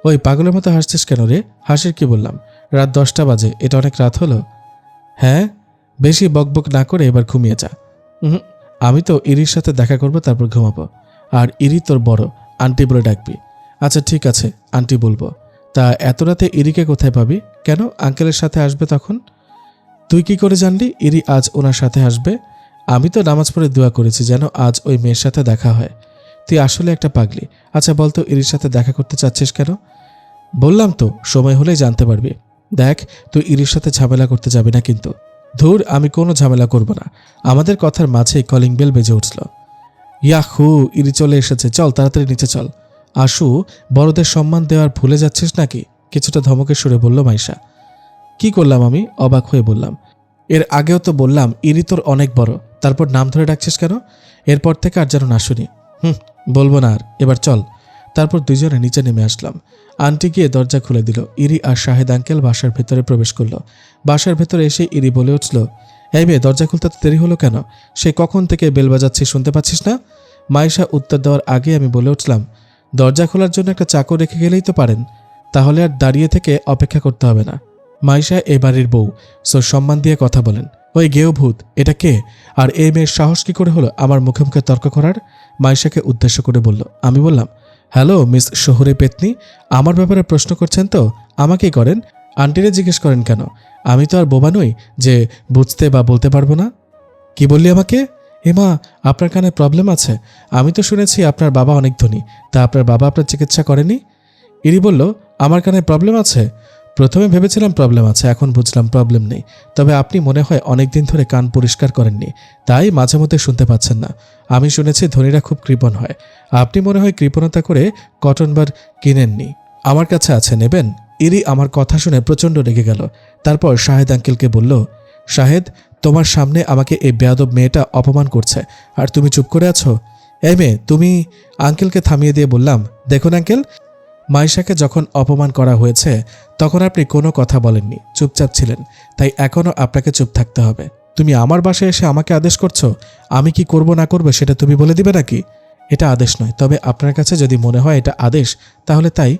ওই পাগলের মতো হাসছিস কেন রে? হাসির কি বললাম? রাত 10টা বাজে, এটা অনেক রাত হলো। হ্যাঁ, বেশি বকবক না করে এবার ঘুমিয়ে যা। আমি তো ইরির সাথে দেখা করব, তারপর ঘুমাবো। আর ইরি তোর বড়, আন্টি বলে ডাকবি। আচ্ছা ঠিক আছে, আন্টি বলবো। তা এত রাতে ইরিকে কোথায় পাবি? কেন, আঙ্কেলের সাথে আসবে তখন? তুই কি করে জানলি ইরি আজ ওনার সাথে আসবে? আমি তো নামাজ পড়ে দোয়া করেছি যেন আজ ওই মেয়ের সাথে দেখা হয়। তুই আসলে একটা পাগলি। আচ্ছা বলতো, ইরির সাথে দেখা করতে চাচ্ছিস কেন? বললাম তো, সময় হলেই জানতে পারবি। দেখ, তুই ইরির সাথে ঝামেলা করতে যাবি না কিন্তু। ধুর, আমি কোনো ঝামেলা করব না। আমাদের কথার মাঝেই কলিং বেল বেজে উঠল। ইয়াহু, ইরি চলে এসেছে, চল তাড়াতাড়ি নিচে চল। আশু, বড়দের সম্মান দেওয়ার ভুলে যাচ্ছিস নাকি? কিছুটা ধমকের সুরে বলল মাইশা। কি করলাম আমি? অবাক হয়ে বললাম। এর আগেও তো বললাম ইরি তোর অনেক বড়, তারপর নাম ধরে ডাকছিস কেন? এরপর থেকে আর যেন না শুনি। বলবো না আর, এবার চল। তারপর দুজনে নিচে নেমে আসলাম। আন্টি গিয়ে দরজা খুলে দিল। ইরি আর শাহেদ আঙ্কেল বাসার ভেতরে প্রবেশ করলো। বাসার ভেতরে এসে ইরি বলে উঠল, এই মেয়ে, দরজা খুলতে তো দেরি হলো কেন? সে কখন থেকে বেল বাজাচ্ছি, শুনতে পাচ্ছিস না? মাইশা উত্তর দেওয়ার আগে আমি বলে উঠলাম, দরজা খোলার জন্য একটা চাকর রেখে গেলেই তো পারেন, তাহলে আর দাঁড়িয়ে থেকে অপেক্ষা করতে হবে না। মাইশা এ বাড়ির বউ, সো সম্মান দিয়ে কথা বলেন। ওই গেও ভূত, এটা কে? আর এই মেয়ের সাহস কি করে হলো আমার মুখে মুখে তর্ক করার? মাইশাকে উদ্দেশ্য করে বলল। আমি বললাম, হ্যালো মিস শহুরে পেতনি, আমার ব্যাপারে প্রশ্ন করছেন তো? আমাকেই করেন, আন্টিরে জিজ্ঞেস করেন কেন? আমি তো আর বোবা নই যে বুঝতে বা বলতে পারবো না। কি বললি আমাকে? মা, আপনার কানে প্রবলেম আছে? আমি তো শুনেছি আপনার বাবা অনেক ধনী, তা আপনার বাবা আপনার চিকিৎসা করেনি? ইরি বলল, আমার কানে প্রবলেম আছে? প্রথমে ভেবেছিলাম প্রবলেম আছে, এখন বুঝলাম প্রবলেম নেই। তবে আপনি মনে হয় অনেকদিন ধরে কান পরিষ্কার করেননি, তাই মাঝে মধ্যে শুনতে পাচ্ছেন না। আমি শুনেছি ধনীরা খুব কৃপণ হয়। আপনি মনে হয় কৃপণতা করে কটন বার কিনেননি, আমার কাছে আছে, নেবেন? ইরি আমার কথা শুনে প্রচণ্ড রেগে গেল। তারপর শাহেদ আঙ্কেলকে বলল, শাহেদ, তোমার সামনে আমাকে এই বেয়াদব মেয়েটা অপমান করছে, আর তুমি চুপ করে আছো? এই মেয়ে, তুমি। আঙ্কেলকে থামিয়ে দিয়ে বললাম, দেখুন আঙ্কেল, মাইশাকে যখন অপমান করা হয়েছে তখন আপনি কোনো কথা বলেননি, চুপচাপ ছিলেন, তাই এখনও আপনাকে চুপ থাকতে হবে। তুমি আমার বাসায় এসে আমাকে আদেশ করছো, আমি কি করব না করবে সেটা তুমি বলে দিবে নাকি? এটা আদেশ নয়, তবে আপনার কাছে যদি মনে হয় এটা আদেশ তাহলে তাই।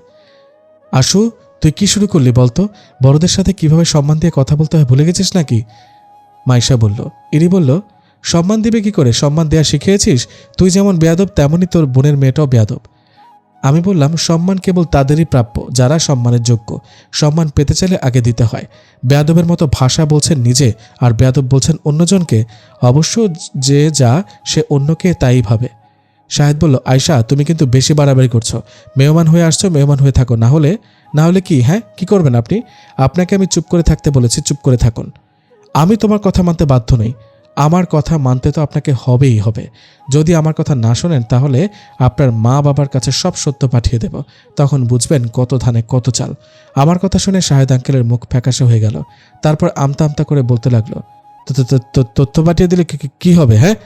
আশু, তুই কি শুরু করলি বলতো? বড়দের সাথে কিভাবে সম্মান দিয়ে কথা বলতে হয় ভুলে গেছিস নাকি? মাইশা বলল। ইরি বলল, সম্মান দিবে কি করে? সম্মান দেয়া শিখিয়েছিস? তুই যেমন বেয়াদব তেমনই তোর বোনের মেয়েটাও বেয়াদব। আমি বললাম, সম্মান কেবল তাদেরই প্রাপ্য যারা সম্মানের যোগ্য। সম্মান পেতে চাইলে আগে দিতে হয়। বেয়াদবের মতো ভাষা বলছেন নিজে, আর বেয়াদব বলছেন অন্যজনকে। অবশ্য যে যা সে অন্যকে তাই ভাবে। শাহেদ বলল, আয়শা তুমি কিন্তু বেশি বাড়াবাড়ি করছো। মেহমান হয়ে আসছো, মেহমান হয়ে থাকো। না হলে কি? হ্যাঁ, কি করবেন আপনি? আপনাকে আমি চুপ করে থাকতে বলেছি, চুপ করে থাকুন। আমি তোমার কথা মানতে বাধ্য নই। আমার কথা মানতে তো আপনাকে হবেই হবে। যদি আমার কথা না শোনেন তাহলে আপনার মা বাবার কাছে সব সত্য পাঠিয়ে দেব। তখন বুঝবেন কত ধানে কত চাল। আমার কথা শুনে শাহেদ আঙ্কেলের মুখ ফ্যাকাশে হয়ে গেল। তারপর আমতা আমতা করে বলতে লাগলো, তথ্য পাঠিয়ে দিলে কি হবে? হ্যাঁ,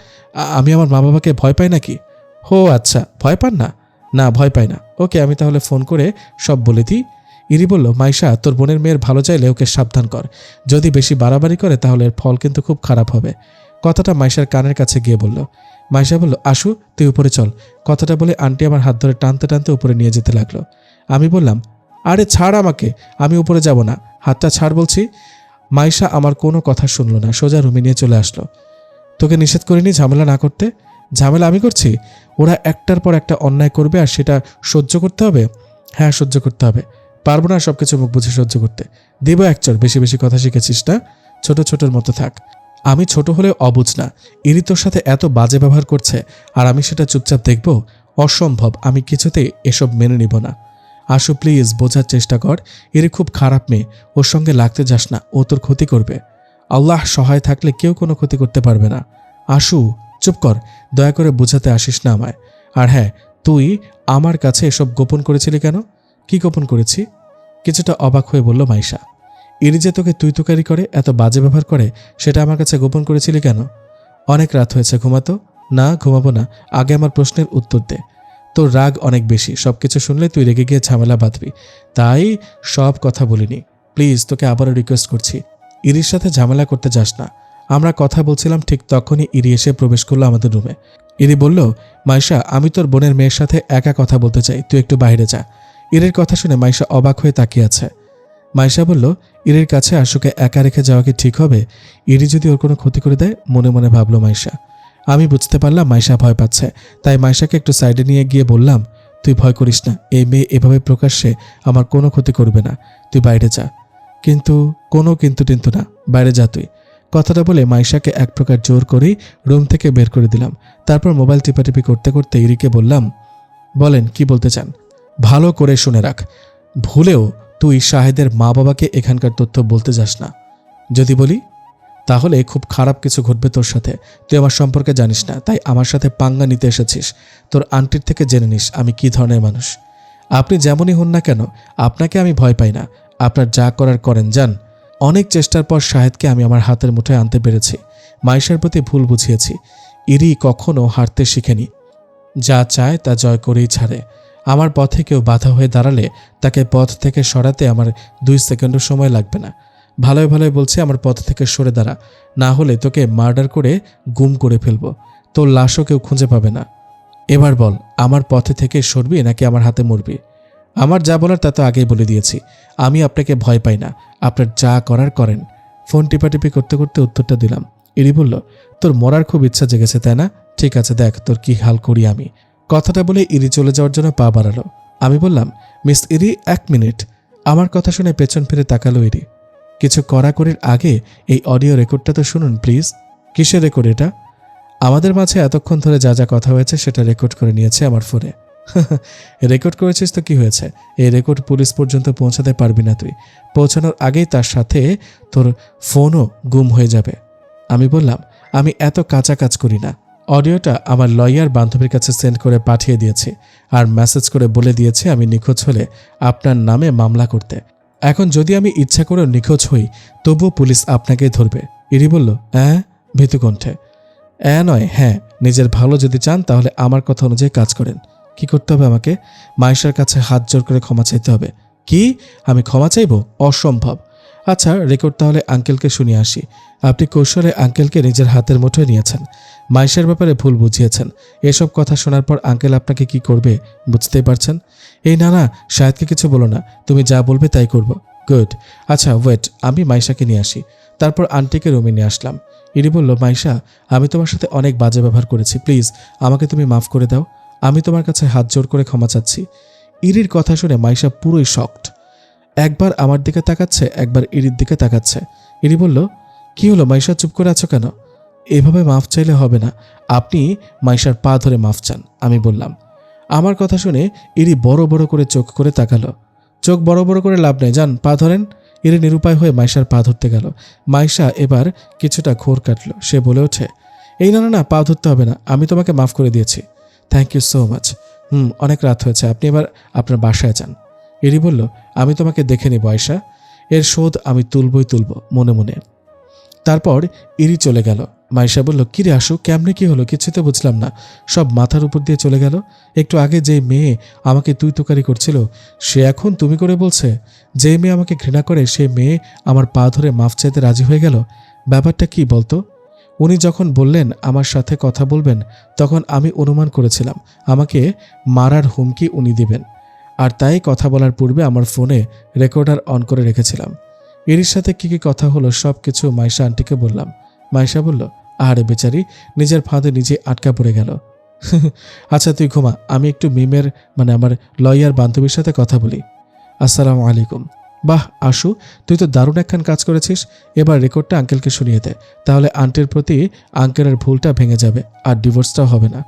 আমি আমার মা বাবাকে ভয় পাই নাকি? হো আচ্ছা, ভয় পান না? না, ভয় পাই না। ওকে, আমি তাহলে ফোন করে সব বলে দিই। ইরি বলল, মাইশা তোর বোনের মেয়ের ভালো চাইলে ওকে সাবধান কর। যদি বেশি বাড়াবাড়ি করে তাহলে এর ফল কিন্তু খুব খারাপ হবে। কথাটা মাইশার কানের কাছে গিয়ে বলল। মাইশা বলল, আশু তুই উপরে চল। কথাটা বলে আন্টি আমার হাত ধরে টানতে টানতে উপরে নিয়ে যেতে লাগলো। আমি বললাম, আরে ছাড় আমাকে, আমি উপরে যাব না, হাতটা ছাড় বলছি। মাইশা আমার কোনো কথা শুনল না, সোজা রুমে নিয়ে চলে আসলো। তোকে নিষেধ করিনি ঝামেলা না করতে? ঝামেলা আমি করছি? ওরা একটার পর একটা অন্যায় করবে আর সেটা সহ্য করতে হবে। হ্যাঁ, সহ্য করতে হবে। পারবো না সবকিছু মুখ বুঝে সহ্য করতে। দিব এক চড়। বেশি বেশি কথা শিখেছিস না? ছোট ছোটর মতো থাক। আমি ছোট হলেও অবুঝ না। ইরি তোর সাথে এত বাজে ব্যবহার করছে আর আমি সেটা চুপচাপ দেখব? অসম্ভব। আমি কিছুতেই এসব মেনে নিব না। আশু প্লিজ বোঝার চেষ্টা কর। ইরি খুব খারাপ মেয়ে, ওর সঙ্গে লাগতে যাস না, ও তোর ক্ষতি করবে। আল্লাহ সহায় থাকলে কেউ কোনো ক্ষতি করতে পারবে না। আশু চুপ কর, দয়া করে বোঝাতে আসিস না আমায়। আর হ্যাঁ, তুই আমার কাছে এসব গোপন করেছিলি কেন? কি গোপন করেছি? কিছুটা অবাক হয়ে বলল মাইশা। ইরি যে তোকে তুই তুকারি করে, এত বাজে ব্যবহার করে, সেটা আমার কাছে গোপন করেছিলি কেন? অনেক রাত হয়েছে, ঘুমাতো? না, ঘুমাবো না। আগে আমার প্রশ্নের উত্তর দে। তোর রাগ অনেক বেশি, সবকিছু শুনলে তুই রেগে গিয়ে ঝামেলা বাঁধবি, তাই সব কথা বলিনি। প্লিজ তোকে আবারও রিকোয়েস্ট করছি, ইরির সাথে ঝামেলা করতে যাস না। আমরা কথা বলছিলাম, ঠিক তখনই ইরি এসে প্রবেশ করলো আমাদের রুমে। ইরি বলল, মাইশা আমি তোর বোনের মেয়ের সাথে একা কথা বলতে চাই, তুই একটু বাইরে যা। ইরির কথা শুনে মাইশা অবাক হয়ে তাকিয়ে আছে। মাইশা বলল, ইরির কাছে আশুকে একা রেখে যাওয়া কি ঠিক হবে? ইরি যদি ওর কোনো ক্ষতি করে দেয়, মনে মনে ভাবলো মাইশা। আমি বুঝতে পারলাম মাইশা ভয় পাচ্ছে, তাই মাইশাকে একটু সাইডে নিয়ে গিয়ে বললাম, তুই ভয় করিস না, এই মেয়ে এভাবে প্রকাশ্যে আমার কোনো ক্ষতি করবে না, তুই বাইরে যা। কিন্তু কোনো কিন্তু না, বাইরে যা তুই। কথাটা বলে মাইশাকে এক প্রকার জোর করেই রুম থেকে বের করে দিলাম। তারপর মোবাইল টিপাটিপি করতে করতে ইরিকে বললাম, বলেন কি বলতে চান? ভালো করে শুনে রাখ, ভুলেও তুই শাহেদের মা বাবাকে এখানকার তথ্য বলতে যাস না। যদি বলি তাহলে খুব খারাপ কিছু ঘটবে তোর সাথে। তুই আমার সম্পর্কে জানিস না, তাই আমার সাথে পাঙ্গা নিতে এসেছিস। তোর আন্টির থেকে জেনে নিস আমি কি ধরনের মানুষ। আপনি যেমনই হন না কেন, আপনাকে আমি ভয় পাই না। আপনার যা করার করেন, যান। অনেক চেষ্টার পর শাহেদকে আমি আমার হাতের মুঠোয় আনতে পেরেছি। মাইশার প্রতি ভুল বুঝিয়েছি। ইরি কখনো হারতে শিখেনি, যা চায় তা জয় করেই ছাড়ে। আমার পথে কেউ বাধা হয়ে দাঁড়ালে তাকে পথ থেকে সরাতে আমার 2 সেকেন্ডও সময় লাগবে না। ভালোই ভালোই বলছে, আমার পথ থেকে সরে দাঁড়া, না হলে তোকে মার্ডার করে গুম করে ফেলবো। তোর লাশও কেউ খুঁজে পাবে না। এবার বল, আমার পথে থেকে সরবি নাকি আমার হাতে মরবি? আমার যা বলার তা তো আগেই বলে দিয়েছি। আমি আপনাকে ভয় পাই না, আপনার যা করার করেন। ফোন টিপাটিপি করতে করতে উত্তরটা দিলাম। ইরি বলল, তোর মরার খুব ইচ্ছা জেগেছে তাই না? ঠিক আছে, দেখ তোর কি হাল করি আমি। কথাটা বলে ইরি চলে যাওয়ার জন্য পা বাড়ালো। আমি বললাম, মিস ইরি 1 মিনিট। আমার কথা শুনে পেছন ফিরে তাকালো ইরি। কিছু কড়াকড়ির আগে এই অডিও রেকর্ডটা তো শুনুন প্লিজ। কিসের রেকর্ড এটা? আমাদের মাঝে এতক্ষণ ধরে যা যা কথা হয়েছে সেটা রেকর্ড করে নিয়েছে আমার ফোনে। রেকর্ড করেছিস তো কি হয়েছে? এই রেকর্ড পুলিশ পর্যন্ত পৌঁছাতে পারবি না তুই। পৌঁছানোর আগেই তার সাথে তোর ফোনও গুম হয়ে যাবে। আমি বললাম, আমি এত কাঁচা কাজ করি না। অডিওটা আমার লয়ার বান্ধবীর কাছে সেন্ড করে পাঠিয়ে দিয়েছি, আর মেসেজ করে বলে দিয়েছে আমি নিখোঁজ হলে আপনার নামে মামলা করতে। এখন যদি আমি ইচ্ছা করেও নিখোঁজ হই, তবুও পুলিশ আপনাকে ধরবে। ইরি বলল, ভীতু কণ্ঠে। নয়, হ্যাঁ। নিজের ভালো যদি চান তাহলে আমার কথা অনুযায়ী কাজ করেন। কি করতে হবে আমাকে? মাইশার কাছে হাত জোর করে ক্ষমা চাইতে হবে। কি? আমি ক্ষমা চাইব? অসম্ভব। আচ্ছা, রেকর্ড তাহলে আঙ্কেলকে শুনিয়ে আসি। আপনি কৌশলে আঙ্কেলকে নিজের হাতের মুঠোয় নিয়েছেন, মাইশার ব্যাপারে ভুল বুঝিয়েছেন। এসব কথা শোনার পর আঙ্কেল আপনাকে কি করবে বুঝতেই পারছেন। এই না, শাহেদকে কিছু বলো না, তুমি যা বলবে তাই করব। গুড। আচ্ছা ওয়েট, আমি মাইশাকে নিয়ে আসি। তারপর আন্টিকে রুমে নিয়ে আসলাম। ইরি বলল, মাইশা, আমি তোমার সাথে অনেক বাজে ব্যবহার করেছি, প্লিজ আমাকে তুমি মাফ করে দাও। আমি তোমার কাছে হাত জোড় করে ক্ষমা চাচ্ছি। ইরির কথা শুনে মাইশা পুরোই শকড। একবার আমার দিকে তাকাচ্ছে, একবার ইরির দিকে তাকাচ্ছে। ইরি বলল, কি হলো মাইশা, চুপ করে আছো কেন? এভাবে মাফ চাইলে হবে না, আপনি মাইশার পা ধরে মাফ চান, আমি বললাম। আমার কথা শুনে ইরি বড় বড় করে চোখ করে তাকালো। চোখ বড় বড় করে লাভ নেই, যান পা ধরেন। ইরি নিরুপায় হয়ে মাইশার পা ধরতে গেল। মাইশা এবার কিছুটা ঘোর কাটল। সে বলে ওঠে, এই না না না, পা ধরতে হবে না, আমি তোমাকে মাফ করে দিয়েছি। Thank you so much. অনেক রাত হয়েছে, আপনি এবার আপনার বাসায় যান। ইরি বলল, আমি তোমাকে দেখে নিব আয়শা, এর শোধ আমি তুলবই তুলব মনে মনে। তারপর ইরি চলে গেল। মাইশা বলল, কিরে আসু, কেমনে কি হলো, কিছু তো বুঝলাম না, সব মাথার উপর দিয়ে চলে গেল। একটু আগে যে মেয়ে আমাকে তুই তুকারি করছিল সে এখন তুমি করে বলছে। যে মেয়ে আমাকে ঘৃণা করে সেই মেয়ে আমার পা ধরে মাফ চাইতে রাজি হয়ে গেল। ব্যাপারটা কি বলতো? উনি যখন বললেন আমার সাথে কথা বলবেন, তখন আমি অনুমান করেছিলাম আমাকে মারার হুমকি উনি দিবেন, আর তাই কথা বলার পূর্বে আমার ফোনে রেকর্ডার অন করে রেখেছিলাম। এরির সাথে কি কি কথা হলো সব কিছু মাইশা আন্টিকে বললাম। মাইশা বলল, আরে বেচারি নিজের ফাঁদে নিজে আটকা পড়ে গেল। আচ্ছা তুই ঘুমা, আমি একটু মিমের আমার লয়ার বান্ধবীর সাথে কথা বলি। আসসালামু আলাইকুম। বাহ আশু, তুই তো দারুণ একখান কাজ করেছিস। এবার রেকর্ডটা আঙ্কেলকে শুনিয়ে দে, তাহলে আন্টির প্রতি আঙ্কেলের ভুলটা ভেঙে যাবে আর ডিভোর্সটাও হবে না।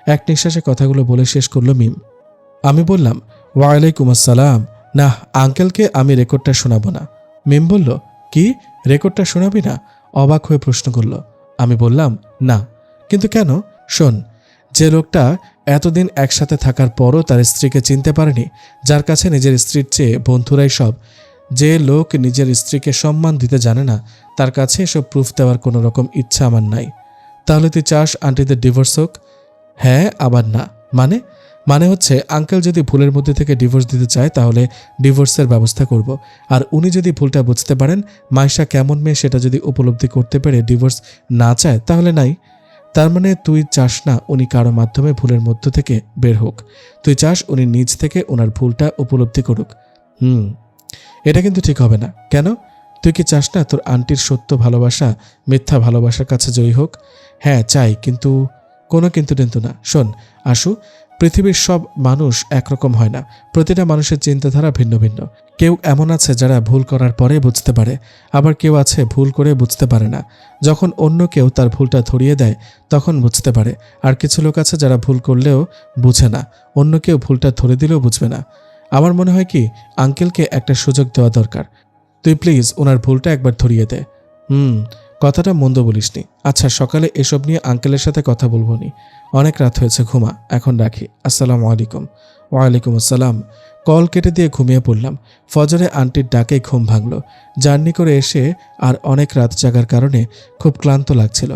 এক নিঃশ্বাসে কথাগুলো বলে শেষ করলো মিম। আমি বললাম, ওয়ালাইকুম আসসালাম। না, আঙ্কেলকে আমি রেকর্ডটা শোনাবো না। মিম বলল, কি, রেকর্ডটা শোনাবি না? অবাক হয়ে প্রশ্ন করল। আমি বললাম, না। কিন্তু কেন? শোন, যে লোকটা এতদিন একসাথে থাকার পরও তার স্ত্রীকে চিনতে পারেনি, যার কাছে নিজের স্ত্রীর চেয়ে বন্ধুরাই সব, যে লোক নিজের স্ত্রীকে সম্মান দিতে জানে না, তার কাছে এসব প্রুফ দেওয়ার কোনো রকম ইচ্ছা আমার নাই। তাহলে তুই চাস আন্টিদের ডিভোর্স হোক? হ্যাঁ আবার না। মানে হচ্ছে আঙ্কেল যদি ভুলের মধ্যে থেকে ডিভোর্স দিতে চায় তাহলে ডিভোর্সের ব্যবস্থা করব। আর উনি যদি ভুলটা বুঝতে পারেন, মাইশা কেমন মেয়ে সেটা যদি উপলব্ধি করতে পেরে ডিভোর্স না চায় তাহলে নাই। তার মানে তুই চাস না উনি কারো মাধ্যমে ভুলের মধ্য থেকে বের হোক, তুই চাস উনি নিজ থেকে ওনার ভুলটা উপলব্ধি করুক। এটা কিন্তু ঠিক হবে না। কেন? তুই কি চাস না তোর আন্টির সত্য ভালোবাসা মিথ্যা ভালোবাসার কাছে জয়ী হোক? হ্যাঁ চাই, কিন্তু কোনো কিন্তু না। শোন আশু, পৃথিবীর সব মানুষ একরকম হয় না, প্রতিটা মানুষের চিন্তাধারা ভিন্ন ভিন্ন। কেউ এমন আছে যারা ভুল করার পরে বুঝতে পারে, আবার কেউ আছে ভুল করে বুঝতে পারে না। যখন অন্য কেউ তার ভুলটা ধরিয়ে দেয় তখন বুঝতে পারে। আর কিছু লোক আছে যারা ভুল করলেও বুঝে না, অন্য কেউ ভুলটা ধরে দিলেও বুঝবে না। আমার মনে হয় কি, আঙ্কেলকে একটা সুযোগ দেওয়া দরকার। তুই প্লিজ ওনার ভুলটা একবার ধরিয়ে দে। কথাটা মন্দ বলিসনি। আচ্ছা, সকালে এসব নিয়ে আঙ্কেলের সাথে কথা বলবো নি। অনেক রাত হয়েছে, ঘুমা, এখন রাখি। আসসালামু আলাইকুম। ওয়ালাইকুম আসসালাম। কল কেটে দিয়ে ঘুমিয়ে পড়লাম। ফজরে আন্টির ডাকে ঘুম ভাঙল। জার্নি করে এসে আর অনেক রাত জাগার কারণে খুব ক্লান্ত লাগছিল,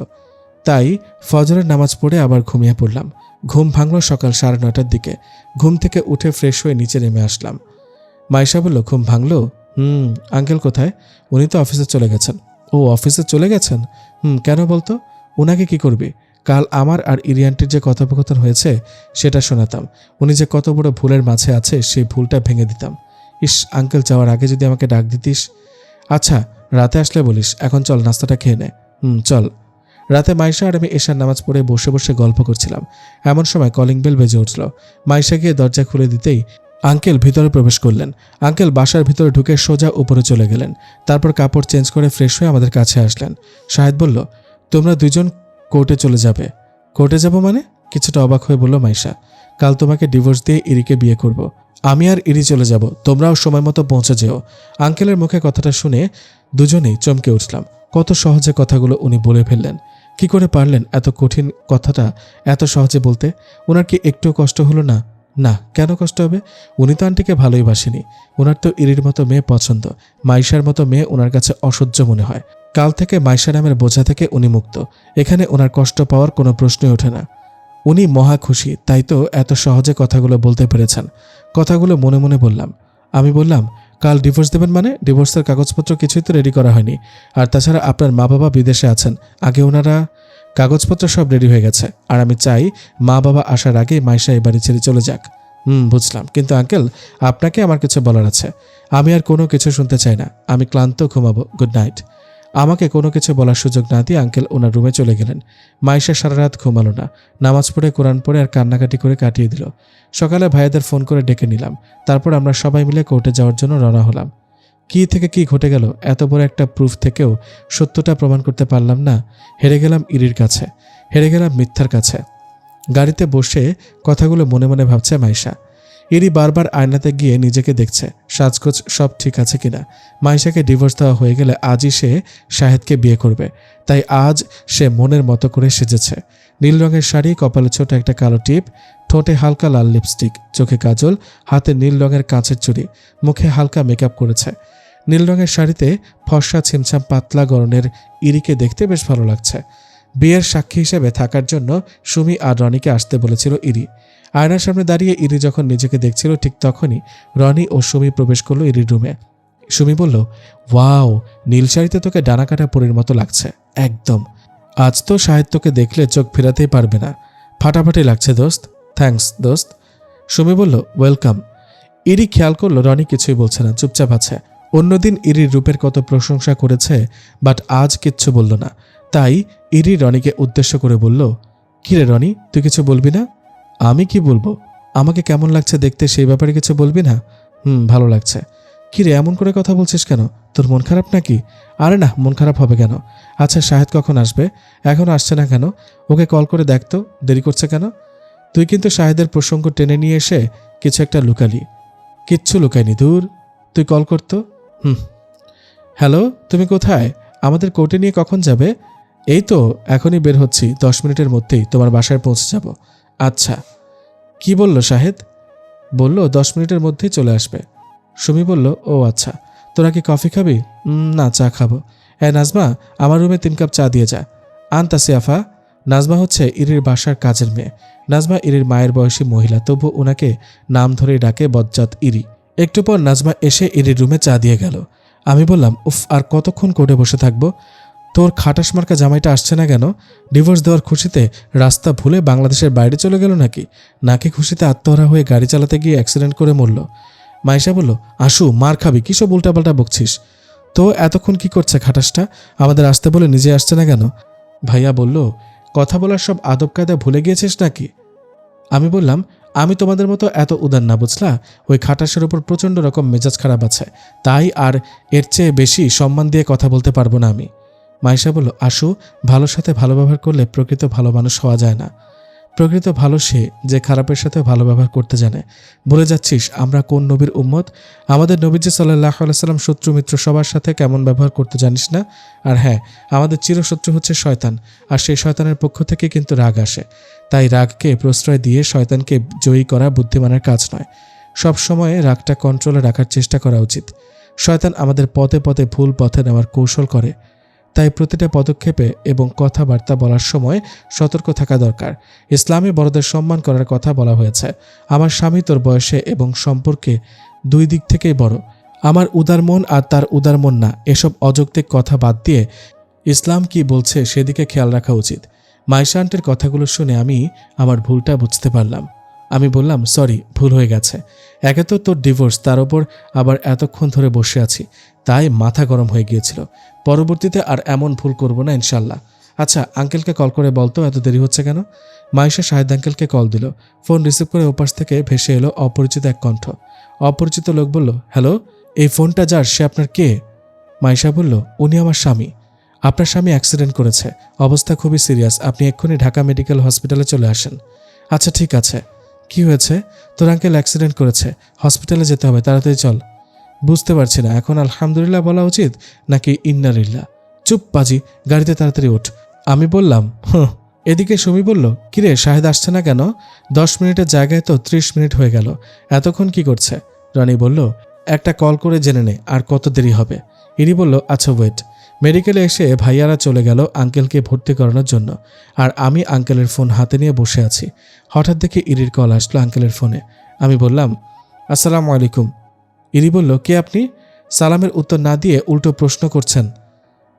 তাই ফজরের নামাজ পড়ে আবার ঘুমিয়ে পড়লাম। ঘুম ভাঙল সকাল 9:30টার দিকে। ঘুম থেকে উঠে ফ্রেশ হয়ে নিচে নেমে আসলাম। মাইশা বলল, ঘুম ভাঙল? আঙ্কেল কোথায়? উনি তো অফিসে চলে গেছেন। ও অফিসে চলে গেছেন? কেন বলতো? ওনাকে কি করবি? কাল আমার আর ইরিয়ান্টির যে কথোপকথন হয়েছে সেটা শোনাতাম। উনি যে কত বড় ভুলের মাঝে আছে সেই ভুলটা ভেঙে দিতাম। ইস, আঙ্কেল যাওয়ার আগে যদি আমাকে ডাক দিতিস। আচ্ছা, রাতে আসলে বলিস। এখন চল, নাস্তাটা খেয়ে নে। চল। রাতে মাইশা আর আমি এশার নামাজ পড়ে বসে বসে গল্প করছিলাম। এমন সময় কলিং বেল বেজে উঠল। মাইশা গিয়ে দরজা খুলে দিতেই আঙ্কেল ভিতরে প্রবেশ করলেন। আঙ্কেল বাসার ভিতরে ঢুকে সোজা উপরে চলে গেলেন। তারপর কাপড় চেঞ্জ করে ফ্রেশ হয়ে আমাদের কাছে আসলেন। শাহেদ বলল, তোমরা দুজন কোর্টে চলে যাবে? কোর্টে যাব মানে? কিছুটা অবাক হয়ে বলল মাইশা। কাল তোমাকে ডিভোর্স দিয়ে ইরিকে বিয়ে করব। আমি আর ইরি চলে যাব, তোমরাও সময় মতো পৌঁছে যেও। আঙ্কেলের মুখে কথাটা শুনে দুজনেই চমকে উঠলাম। কত সহজে কথাগুলো উনি বলে ফেললেন। কি করে পারলেন এত কঠিন কথাটা এত সহজে বলতে? ওনার কি একটু কষ্ট হলো না? না, কেন কষ্ট হবে? উনি তো আন্টিকে ভালোই বাসেনি। ওনার তো ইরির মতো মেয়ে পছন্দ। মাইশার মতো মেয়ে ওনার কাছে অসহ্য মনে হয়। কাল থেকে মাইশা নামের বোঝা থেকে উনি মুক্ত। এখানে ওনার কষ্ট পাওয়ার কোনো প্রশ্নই ওঠে না। উনি মহা খুশি, তাই তো এত সহজে কথাগুলো বলতে পেরেছেন। কথাগুলো মনে মনে বললাম। আমি বললাম, কাল ডিভোর্স দেবেন মানে? ডিভোর্সের কাগজপত্র কিছুই তো রেডি করা হয়নি। আর তাছাড়া আপনার মা বাবা বিদেশে আছেন, আগে ওনারা কাগজপত্র সব রেডি হয়ে গেছে। আর আমি চাই মা বাবা আসার আগে মাইশা এই বাড়ি ছেড়ে চলে যাক। বুঝলাম, কিন্তু আঙ্কেল আপনাকে আমার কিছু বলার আছে। আমি আর কোনো কিছু শুনতে চাই না। আমি ক্লান্ত, ঘুমাবো। Good night. আমাকে কোনো কিছু বলার সুযোগ না দিয়ে আঙ্কেল ওনার রুমে চলে গেলেন। মাইশা সারা রাত ঘুমালো না, নামাজ পড়ে কোরআন পড়ে আর কান্নাকাটি করে কাটিয়ে দিল। সকালে ভাইয়াদের ফোন করে ডেকে নিলাম, তারপর আমরা সবাই মিলে কোর্টে যাওয়ার জন্য রওনা হলাম। কি থেকে কি ঘটে গেল, এত বড় একটা প্রুফ থেকেও সত্যটা প্রমাণ করতে পারলাম না। হেরে গেলাম ইরির কাছে, হেরে গেলাম মিথ্যার কাছে। গাড়িতে বসে কথাগুলো মনে মনে ভাবছে মাইশা। ইরি বারবার আয়নাতে গিয়ে নিজেকে দেখছে, সাজগোজ সব ঠিক আছে কিনা। মাইশাকে ডিভোর্স দেওয়া হয়ে গেলে আজই সে শাহেদকে বিয়ে করবে, তাই আজ সে মনের মতো করে সেজেছে। নীল রঙের শাড়ি, কপালে ছোট একটা কালো টিপ, ঠোঁটে হালকা লাল লিপস্টিক, চোখে কাজল, হাতে নীল রঙের কাঁচের চুড়ি, মুখে হালকা মেকআপ করেছে। নীল রঙের শাড়িতে ফর্সা ছিমছাম পাতলা গড়নের ইরিকে দেখতে বেশ ভালো লাগছে। বিয়ের সাক্ষী হিসেবে থাকার জন্য সুমি আর রনিকে আসতে বলেছিল ইরি। আয়নার সামনে দাঁড়িয়ে ইরি যখন নিজেকে দেখছিল ঠিক তখনই রনি ও সুমি প্রবেশ করলো ইরির রুমে। সুমি বলল, ওয়াও, নীল শাড়িতে তোকে ডানা কাটা পরীর মতো লাগছে একদম। আজ তো শাহেদ তোকে দেখলে চোখ ফেরাতেই পারবে না, ফাটাফাটি লাগছে দোস্ত। থ্যাঙ্কস দোস্ত। সুমি বলল, ওয়েলকাম। ইরি খেয়াল করলো রনি কিছুই বলছে না, চুপচাপ আছে। অন্যদিন ইরির রূপের কত প্রশংসা করেছে, বাট আজ কিচ্ছু বলল না। তাই ইরি রনিকে উদ্দেশ্য করে বলল, কিরে রনি, তুই কিছু বলবি না? আমি কি বলবো? আমাকে কেমন লাগছে দেখতে সেই ব্যাপারে কিছু বলবি না? ভালো লাগছে। কিরে এমন করে কথা বলছিস কেন? তোর মন খারাপ নাকি? আরে না, মন খারাপ হবে কেন? আচ্ছা শাহেদ কখন আসবে? এখনো আসছে না কেন? ওকে কল করে দেখ তো, দেরি করছে কেন? তুই কিন্তু শাহেদের প্রসঙ্গ টেনে নিয়ে এসে কিছু একটা লুকালি। কিচ্ছু লুকায়নি, দূর। তুই কল করতো। হ্যালো, তুমি কোথায়? আমাদের কোর্টে নিয়ে কখন যাবে? এই তো এখনই বের হচ্ছি, 10 মিনিটের মধ্যেই তোমার বাসায় পৌঁছে যাব। আচ্ছা। কি বলল শাহেদ? বলল 10 মিনিটের মধ্যেই চলে আসবে। সুমি বলল, ও আচ্ছা। তোরা কি কফি খাবি? না, চা খাবো। নাজমা, আমার রুমে 3 কাপ চা দিয়ে যা। আনতাসি আফা। নাজমা হচ্ছে ইরির বাসার কাজের মেয়ে। নাজমা ইরির মায়ের বয়সী মহিলা, তবু ওনাকে নাম ধরেই ডাকে বজ্জাত ইরি। একটু পর নাজমা এসে ইরির রুমে চা দিয়ে গেল। আমি বললাম, উফ, আর কতক্ষণ কোর্টে বসে থাকবো? তোর খাটাস মার্কা জামাইটা আসছে না কেন? ডিভোর্স দেওয়ার খুশিতে রাস্তা ভুলে বাংলাদেশের বাইরে চলে গেল নাকি খুশিতে আত্মহারা হয়ে গাড়ি চালাতে গিয়ে অ্যাক্সিডেন্ট করে মরল? মাইশা বলল, আশু, মার খাবি, কিসব উল্টাপাল্টা বকছিস? তো এতক্ষণ কি করছে খাটাসটা? আমাদের আসতে বলে নিজে আসছে না কেন? ভাইয়া বলল, কথা বলার সব আদব কায়দা ভুলে গিয়েছিস নাকি? আমি বললাম, আমি তোমাদের মতো এত উদার না, বুঝলা? ওই খাটাসের উপর প্রচণ্ড রকম মেজাজ খারাপ আছে, তাই আর এর চেয়ে বেশি সম্মান দিয়ে কথা বলতে পারবো না আমি। মাইশা বলল, আশু, ভালোর সাথে ভালো ব্যবহার করলে প্রকৃত ভালো মানুষ হওয়া যায় না। প্রকৃত ভালো সে যে খারাপের সাথে ভালো ব্যবহার করতে জানে। ভুলে যাচ্ছিস আমরা কোন নবীর উম্মত? আমাদের নবীজি সাল্লাল্লাহু আলাইহি সাল্লাম শত্রু মিত্র সবার সাথে কেমন ব্যবহার করতে জানিস না? আর হ্যাঁ, আমাদের চিরশত্রু হচ্ছে শয়তান, আর সেই শয়তানের পক্ষ থেকে কিন্তু রাগ আসে। তাই রাগকে প্রশ্রয় দিয়ে শয়তানকে জয়ী করা বুদ্ধিমানের কাজ নয়। সব সময় রাগটা কন্ট্রোলে রাখার চেষ্টা করা উচিত। শয়তান আমাদের পথে পথে ভুল পথে নেওয়ার কৌশল করে, তাই প্রতিটা পদক্ষেপে এবং কথাবার্তা বলার সময় সতর্ক থাকা দরকার। ইসলামে বড়দের সম্মান করার কথা বলা হয়েছে। আমার স্বামী তোর বয়সে এবং সম্পর্কে 2 দিক থেকেই বড়। আমার উদার মন আর তার উদার মন না, এসব অযৌক্তিক কথা বাদ দিয়ে ইসলাম কি বলছে সেদিকে খেয়াল রাখা উচিত। মাইশা আন্টির কথাগুলো শুনে আমি আমার ভুলটা বুঝতে পারলাম। আমি বললাম, সরি, ভুল হয়ে গেছে। একে তো তোর ডিভোর্স, তার ওপর আবার এতক্ষণ ধরে বসে আছি, তাই মাথা গরম হয়ে গিয়েছিল। পরবর্তীতে আর এমন ভুল করব না ইনশাল্লাহ। আচ্ছা, আঙ্কেলকে কল করে বলতো এত দেরি হচ্ছে কেন? মাইশা শাহেদ আঙ্কেলকে কল দিল। ফোন রিসিভ করে ওপাশ থেকে ভেসে এলো অপরিচিত এক কণ্ঠ। অপরিচিত লোক বলল, হ্যালো, এই ফোনটা যার, সে আপনার কে? মাইশা বলল, উনি আমার স্বামী। আপনার স্বামী অ্যাক্সিডেন্ট করেছে, অবস্থা খুবই সিরিয়াস, আপনি এক্ষুনি ঢাকা মেডিকেল হসপিটালে চলে আসেন। আচ্ছা ঠিক আছে। কি হয়েছে? তোর আঙ্কেল অ্যাক্সিডেন্ট করেছে, হসপিটালে যেতে হবে, তাড়াতাড়ি চল। বুঝতে পারছি না এখন আলহামদুলিল্লাহ বলা উচিত নাকি ইন্নালিল্লাহ। চুপ পাজি, গাড়িতে তাড়াতাড়ি ওঠ। আমি বললাম, এদিকে সুমি বলল, কিরে শাহেদ আসছে না কেন? 10 মিনিটের জায়গায় তো 30 মিনিট হয়ে গেল, এতক্ষণ কি করছে? রনি বলল, একটা কল করে জেনে নে আর কত দেরি হবে। ইরি বলল, আচ্ছা ওয়েট। মেডিকেলে এসে ভাইয়ারা চলে গেল আঙ্কেলকে ভর্তি করানোর জন্য, আর আমি আঙ্কেলের ফোন হাতে নিয়ে বসে আছি। হঠাৎ দেখে ইরির কল আসলো আঙ্কেলের ফোনে। আমি বললাম, আসসালামু আলাইকুম। ইরি বলল, কে আপনি? সালামের উত্তর না দিয়ে উল্টো প্রশ্ন করছেন।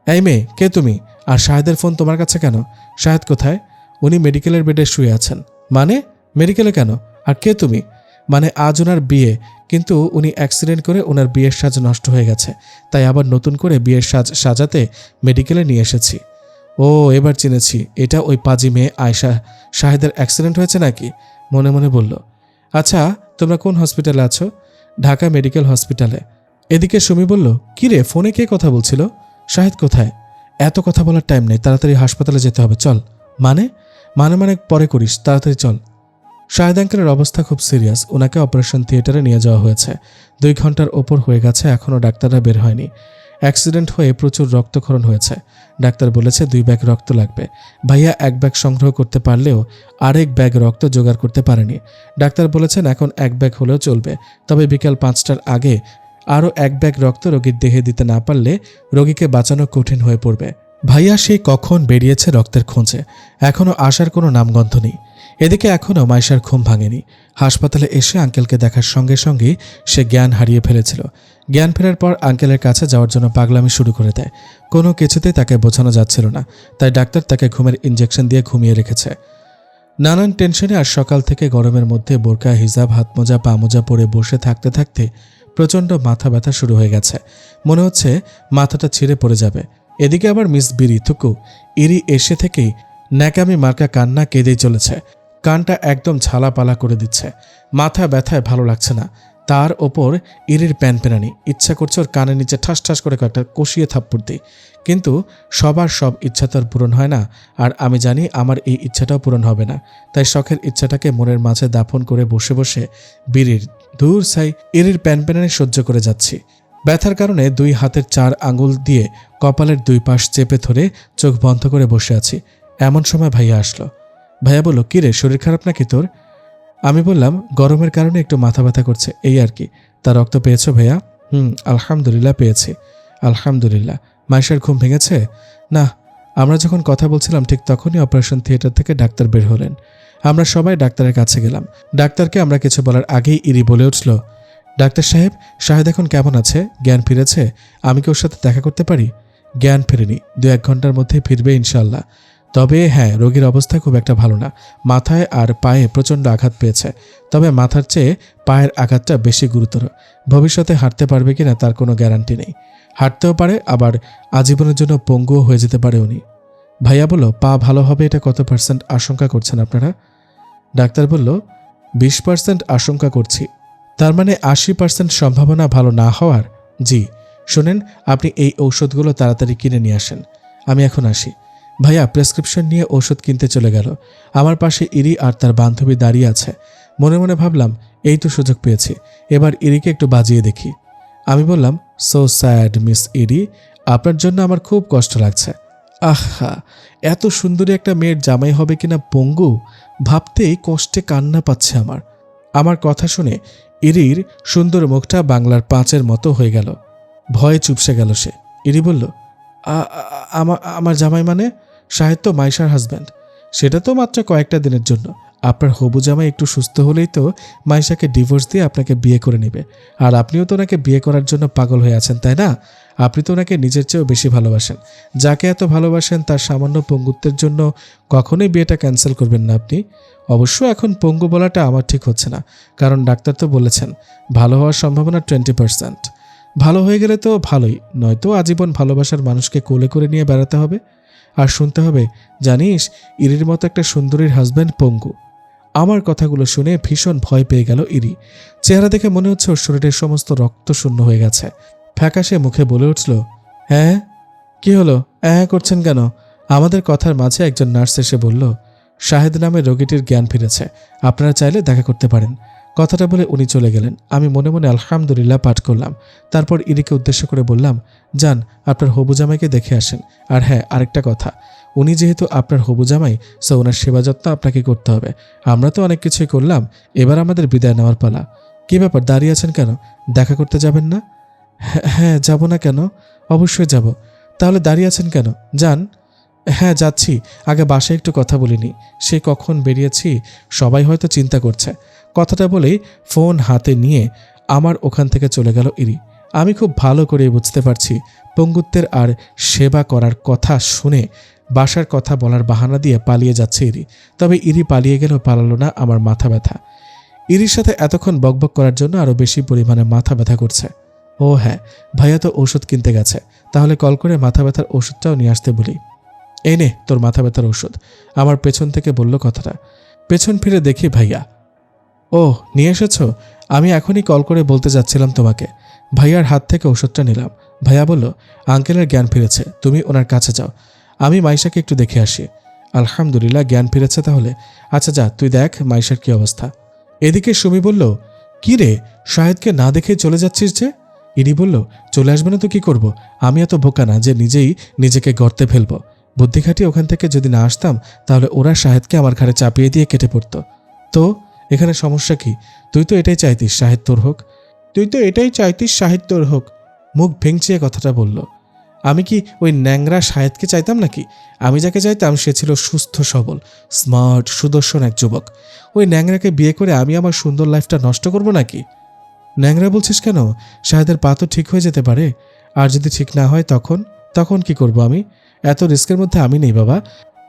এই মেয়ে, কে তুমি? আর শাহেদের ফোন তোমার কাছে কেন? শাহেদ কোথায়? উনি মেডিকেলের বেডে শুয়ে আছেন। মানে মেডিকেলে কেন? আর কে তুমি? মানে আজ ওনার বিয়ে, কিন্তু উনি অ্যাক্সিডেন্ট করে ওনার বিয়ের সাজ নষ্ট হয়ে গেছে, তাই আবার নতুন করে বিয়ের সাজ সাজাতে মেডিকেলে নিয়ে এসেছি। ও এবার চিনেছি, এটা ওই পাজি মেয়ে আয়শা শাহেদের অ্যাক্সিডেন্ট হয়েছে নাকি? মনে মনে বলল। আচ্ছা, তোমরা কোন হসপিটালে আছো? ঢাকা মেডিকেল হসপিটালে। এদিকে সুমি বলল, কি রে, ফোনে কে কথা বলছিল? শাহেদ কোথায়? এত কথা বলার টাইম নেই, তাড়াতাড়ি হাসপাতালে যেতে হবে, চল। মানে মানে মানে পরে করিস, তাড়াতাড়ি চল। শাহেদ আঙ্কেলের অবস্থা খুব সিরিয়াস, ওনাকে অপারেশন থিয়েটারে নিয়ে যাওয়া হয়েছে। 2 ঘন্টার ওপর হয়ে গেছে, এখনও ডাক্তাররা বের হয়নি। অ্যাক্সিডেন্ট হয়ে প্রচুর রক্তক্ষরণ হয়েছে। ডাক্তার বলেছে 2 ব্যাগ রক্ত লাগবে। ভাইয়া 1 ব্যাগ সংগ্রহ করতে পারলেও আরেক ব্যাগ রক্ত জোগাড় করতে পারেনি। ডাক্তার বলেছেন এখন 1 ব্যাগ হলেও চলবে, তবে বিকাল 5টার আগে আরও 1 ব্যাগ রক্ত রোগীর দেহে দিতে না পারলে রোগীকে বাঁচানো কঠিন হয়ে পড়বে। ভাইয়া সেই কখন বেরিয়েছে রক্তের খোঁজে, এখনও আসার কোনো নামগন্ধ নেই। এদিকে এখনও মাইশার ঘুম ভাঙেনি। হাসপাতালে এসে আঙ্কেলকে দেখার সঙ্গে সঙ্গেই সে জ্ঞান হারিয়ে ফেলেছিল। জ্ঞান ফেরার পর আঙ্কেলের কাছে যাওয়ার জন্য পাগলামি শুরু করে দেয়। কোনো কিছুতেই তাকে বোঝানো যাচ্ছিল না, তাই ডাক্তার তাকে ঘুমের ইঞ্জেকশন দিয়ে ঘুমিয়ে রেখেছে। নানান টেনশনে আর সকাল থেকে গরমের মধ্যে বোরকা, হিজাব, হাতমোজা, পামোজা পরে বসে থাকতে থাকতে প্রচণ্ড মাথা ব্যথা শুরু হয়ে গেছে। মনে হচ্ছে মাথাটা ছিঁড়ে পড়ে যাবে। এদিকে আবার মিস বিরি থুকু ইরি এসে থেকেই ন্যাকামি মার্কা কান্না কেঁদেই চলেছে। কানটা একদম ঝালাপালা করে দিচ্ছে। মাথা ব্যথায় ভালো লাগছে না, তার ওপর ইরির প্যানপ্যানানি। ইচ্ছা করছে ওর কানের নিচে ঠাস ঠাস করে কয়েকটা কষিয়ে থাপ্পড় দিই, কিন্তু সবার সব ইচ্ছা তো আর পূরণ হয় না। আর আমি জানি আমার এই ইচ্ছাটাও পূরণ হবে না, তাই শখের ইচ্ছাটাকে মনের মাঝে দাফন করে বসে বসে বিড়ির দূর সাই ইরির প্যানপ্যানানি সহ্য করে যাচ্ছি। ব্যথার কারণে 2 হাতের 4 আঙুল দিয়ে কপালের 2 পাশ চেপে ধরে চোখ বন্ধ করে বসে আছি। এমন সময় ভাইয়া আসলো। ভাইয়া বলল, কি রে, শরীর খারাপ নাকি তোর? আমি বললাম, গরমের কারণে একটু মাথা ব্যথা করছে, এই আর কি। তা রক্ত পেয়েছো ভাইয়া? আলহামদুলিল্লাহ পেয়েছি। আলহামদুলিল্লাহ। মাইশার ঘুম ভেঙেছে? না, আমরা যখন কথা বলছিলাম ঠিক তখনই অপারেশন থিয়েটার থেকে ডাক্তার বের হলেন। আমরা সবাই ডাক্তারের কাছে গেলাম। ডাক্তারকে আমরা কিছু বলার আগেই ইরি বলে উঠল, ডাক্তার সাহেব, শাহেদ এখন কেমন আছে? জ্ঞান ফিরেছে? আমি কি ওর সাথে দেখা করতে পারি? জ্ঞান ফেরেনি, 2-1 ঘন্টার মধ্যে ফিরবে ইনশাল্লাহ। তবে হ্যাঁ, রোগীর অবস্থা খুব একটা ভালো না। মাথায় আর পায়ে প্রচণ্ড আঘাত পেয়েছে, তবে মাথার চেয়ে পায়ের আঘাতটা বেশি গুরুতর। ভবিষ্যতে হাঁটতে পারবে কিনা তার কোনো গ্যারান্টি নেই। হাঁটতেও পারে, আবার আজীবনের জন্য পঙ্গুও হয়ে যেতে পারে উনি। ভাইয়া বলল, পা ভালো হবে এটা কত % আশঙ্কা করছেন আপনারা? ডাক্তার বলল, 20% আশঙ্কা করছি। তার মানে 80% সম্ভাবনা ভালো না হওয়ার? জি। শোনেন, আপনি এই ঔষধগুলো তাড়াতাড়ি কিনে নিয়ে আসেন, আমি এখন আসি। ভাইয়া প্রেসক্রিপশন নিয়ে ওষুধ কিনতে চলে গেল। আমার পাশে ইরি আর তার বান্ধবী দাঁড়িয়ে আছে। মনে মনে ভাবলাম, এই তো সুযোগ পেয়েছি, এবার ইরিকে একটু বাজিয়ে দেখি। আমি বললাম, সো স্যাড মিস ইরি, আপনার জন্য আমার খুব কষ্ট লাগছে। আহা, এত সুন্দরী একটা মেয়ের জামাই হবে কিনা পঙ্গু ভাবতেই কষ্টে কান্না পাচ্ছে আমার। আমার কথা শুনে ইরির সুন্দর মুখটা বাংলার 5-এর মতো হয়ে গেল। ভয়ে চুপসে গেল সে। ইরি বলল, আমার জামাই মানে? শাহেদ তো মাইশার হাজব্যান্ড। সেটা তো মাত্র কয়েকটা দিনের জন্য। আপনার হবু জামাই একটু সুস্থ হলেই তো মাইশাকে ডিভোর্স দিয়ে আপনাকে বিয়ে করে নেবে। আর আপনিও তো ওনাকে বিয়ে করার জন্য পাগল হয়ে আছেন, তাই না? আপনি তো ওনাকে নিজের চেয়েও বেশি ভালোবাসেন। যাকে এত ভালোবাসেন তার সামান্য পঙ্গুত্বের জন্য কখনোই বিয়েটা ক্যান্সেল করবেন না আপনি। অবশ্য এখন পঙ্গু বলাটা আমার ঠিক হচ্ছে না, কারণ ডাক্তার তো বলেছেন ভালো হওয়ার সম্ভাবনা 20%। ভালো হয়ে গেলে তো ভালোই, নয়তো আজীবন ভালোবাসার মানুষকে কোলে করে নিয়ে বেড়াতে হবে আর শুনতে হবে, জানিস ইরির মতো একটা সুন্দরীর হাজব্যান্ড পঙ্গু। আমার কথাগুলো শুনে ভীষণ ভয় পেয়ে গেল ইরি। চেহারা দেখে মনে হচ্ছে ওর শরীরের সমস্ত রক্ত শূন্য হয়ে গেছে। ফ্যাকাশে মুখে বলে উঠল, হ্যাঁ কি হলো, করছেন কেন? আমাদের কথার মাঝে একজন নার্স এসে বলল, শাহেদ নামের রোগীটির জ্ঞান ফিরেছে, আপনারা চাইলে দেখা করতে পারেন। কথাটা বলে উনি চলে গেলেন। আমি মনে মনে আলহামদুলিল্লাহ পাঠ করলাম। তারপর ইরিকে উদ্দেশ্য করে বললাম, যান আপনার হবু জামাইকে দেখে আসেন। আর হ্যাঁ, আরেকটা কথা, উনি যেহেতু আপনার হবু জামাই, সো ওনার সেবা যত্ন আপনাকে করতে হবে। আমরা তো অনেক কিছুই করলাম, এবার আমাদের বিদায় নেওয়ার পালা। কি ব্যাপার, দাঁড়িয়ে আছেন কেন? দেখা করতে যাবেন না? হ্যাঁ, যাব না কেন? অবশ্যই যাব। তাহলে দাঁড়িয়ে আছেন কেন? যান। হ্যাঁ যাচ্ছি, আগে বাসায় একটু কথা বলিনি। সে কখন বেরিয়েছি, সবাই হয়তো চিন্তা করছে। কথাটা বলেই ফোন হাতে নিয়ে আমার ওখান থেকে চলে গেল ইরি। আমি খুব ভালো করে বুঝতে পারছি পঙ্গুত্বের আর সেবা করার কথা শুনে বাসার কথা বলার বাহানা দিয়ে পালিয়ে যাচ্ছে ইরি। তবে ইরি পালিয়ে গেলেও পালালো না আমার মাথা ব্যথা। ইরির সাথে এতক্ষণ বকবক করার জন্য আরও বেশি পরিমাণে মাথা ব্যথা করছে। ও হ্যাঁ, ভাইয়া তো ওষুধ কিনতে গেছে, তাহলে কল করে মাথা ব্যথার ওষুধটাও নিয়ে আসতে বলি। এই নে তোর মাথা ব্যথার ওষুধ, আমার পেছন থেকে বলল কথাটা। পেছন ফিরে দেখি ভাইয়া। ও নিয়ে এসেছো? আমি এখনই কল করে বলতে যাচ্ছিলাম তোমাকে। ভাইয়ার হাত থেকে ওষুধটা নিলাম। ভাইয়া বলল, আঙ্কেলের জ্ঞান ফিরেছে, তুমি ওনার কাছে যাও, আমি মাইশাকে একটু দেখে আসি। আলহামদুলিল্লাহ, জ্ঞান ফিরেছে তাহলে? আচ্ছা যা, তুই দেখ মাইশার কি অবস্থা। এদিকে সুমি বলল, কি রে, শাহেদকে না দেখে চলে যাচ্ছিস যে? ইনি বলল, চলে আসবে না তো কি করব, আমি এত বোকা না যে নিজেই নিজেকে গর্তে ফেলবো। বুদ্ধি খাটিয়ে ওখান থেকে যদি না আসতাম তাহলে ওরা শাহেদকে আমার ঘাড়ে চাপিয়ে দিয়ে কেটে পড়তো। তো এখানে সমস্যা কি? তুই তো এটাই চাইতিস শাহেদ তোর হোক। মুখ ভেঙচিয়ে কথাটা বলল। আমি কি ওই ন্যাংরা শাহেদকে চাইতাম নাকি? আমি যাকে চাইতাম সে ছিল সুস্থ সবল, স্মার্ট, সুদর্শন এক যুবক। ওই ন্যাংরাকে বিয়ে করে আমি আমার সুন্দর লাইফটা নষ্ট করব নাকি? ন্যাংরা বলছিস কেন? শাহেদের পা তো ঠিক হয়ে যেতে পারে। আর যদি ঠিক না হয় তখন কি করব আমি? এত রিস্কের মধ্যে আমি নেই বাবা।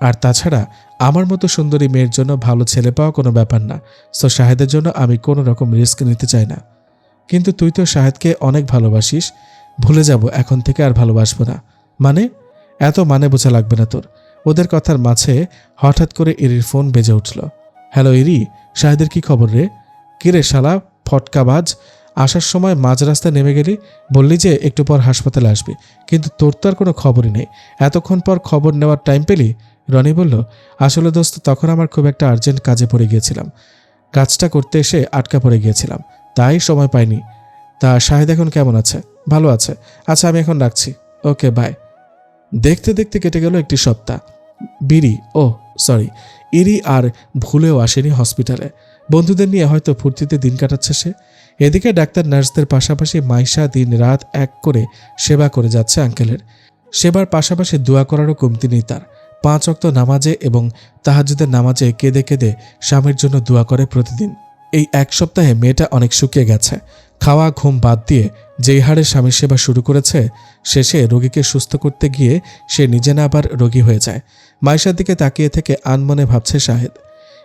আর তাছাড়া আমার মতো সুন্দরী মেয়ের জন্য ভালো ছেলে পাওয়া কোনো ব্যাপার না। সো শাহেদের জন্য আমি কোনো রকম রিস্ক নিতে চাই না। কিন্তু তুই তো শাহেদকে অনেক ভালোবাসিস। ভুলে যাব এখন থেকে, আর ভালোবাসবো না। মানে? এত মানে বোঝা লাগবে না তোর। ওদের কথার মাঝে হঠাৎ করে ইরির ফোন বেজে উঠল। হ্যালো ইরি, শাহেদের কি খবর রে? কিরে শালা ফটকাবাজ, আসার সময় মাঝ রাস্তায় নেমে গেলি, বললি যে একটু পর হাসপাতালে আসবি, কিন্তু তোর তো আর কোনো খবরই নেই। এতক্ষণ পর খবর নেওয়ার টাইম পেলি? রনি বলল, আসলে দোস্ত তখন আমার খুব একটা আর্জেন্ট কাজে পড়ে গিয়েছিলাম, কাজটা করতে এসে আটকা পড়ে গিয়েছিলাম, তাই সময় পাইনি। তা শাহেদ এখন কেমন আছে? ভালো আছে। আচ্ছা আমি এখন রাখছি, ওকে বাই। দেখতে দেখতে কেটে গেল একটি সপ্তাহ। ইরি আর ভুলেও আসেনি হসপিটালে। বন্ধুদের নিয়ে হয়তো ফুর্তিতে দিন কাটাচ্ছে সে। এদিকে ডাক্তার নার্সদের পাশাপাশি মাইশা দিন রাত এক করে সেবা করে যাচ্ছে আঙ্কেলের। সেবার পাশাপাশি দোয়া করারও কমতি নেই তার। 5 ওয়াক্ত নামাজে এবং তাহাজ্জুদের নামাজে কেঁদে কেঁদে স্বামীর জন্য দোয়া করে প্রতিদিন। এই এক সপ্তাহে মেয়েটা অনেক শুকিয়ে গেছে। খাওয়া ঘুম বাদ দিয়ে যেই হারে স্বামীর সেবা শুরু করেছে, শেষে রোগীকে সুস্থ করতে গিয়ে সে নিজে না আবার রোগী হয়ে যায়। মাইশার দিকে তাকিয়ে থেকে আনমনে ভাবছে শাহেদ,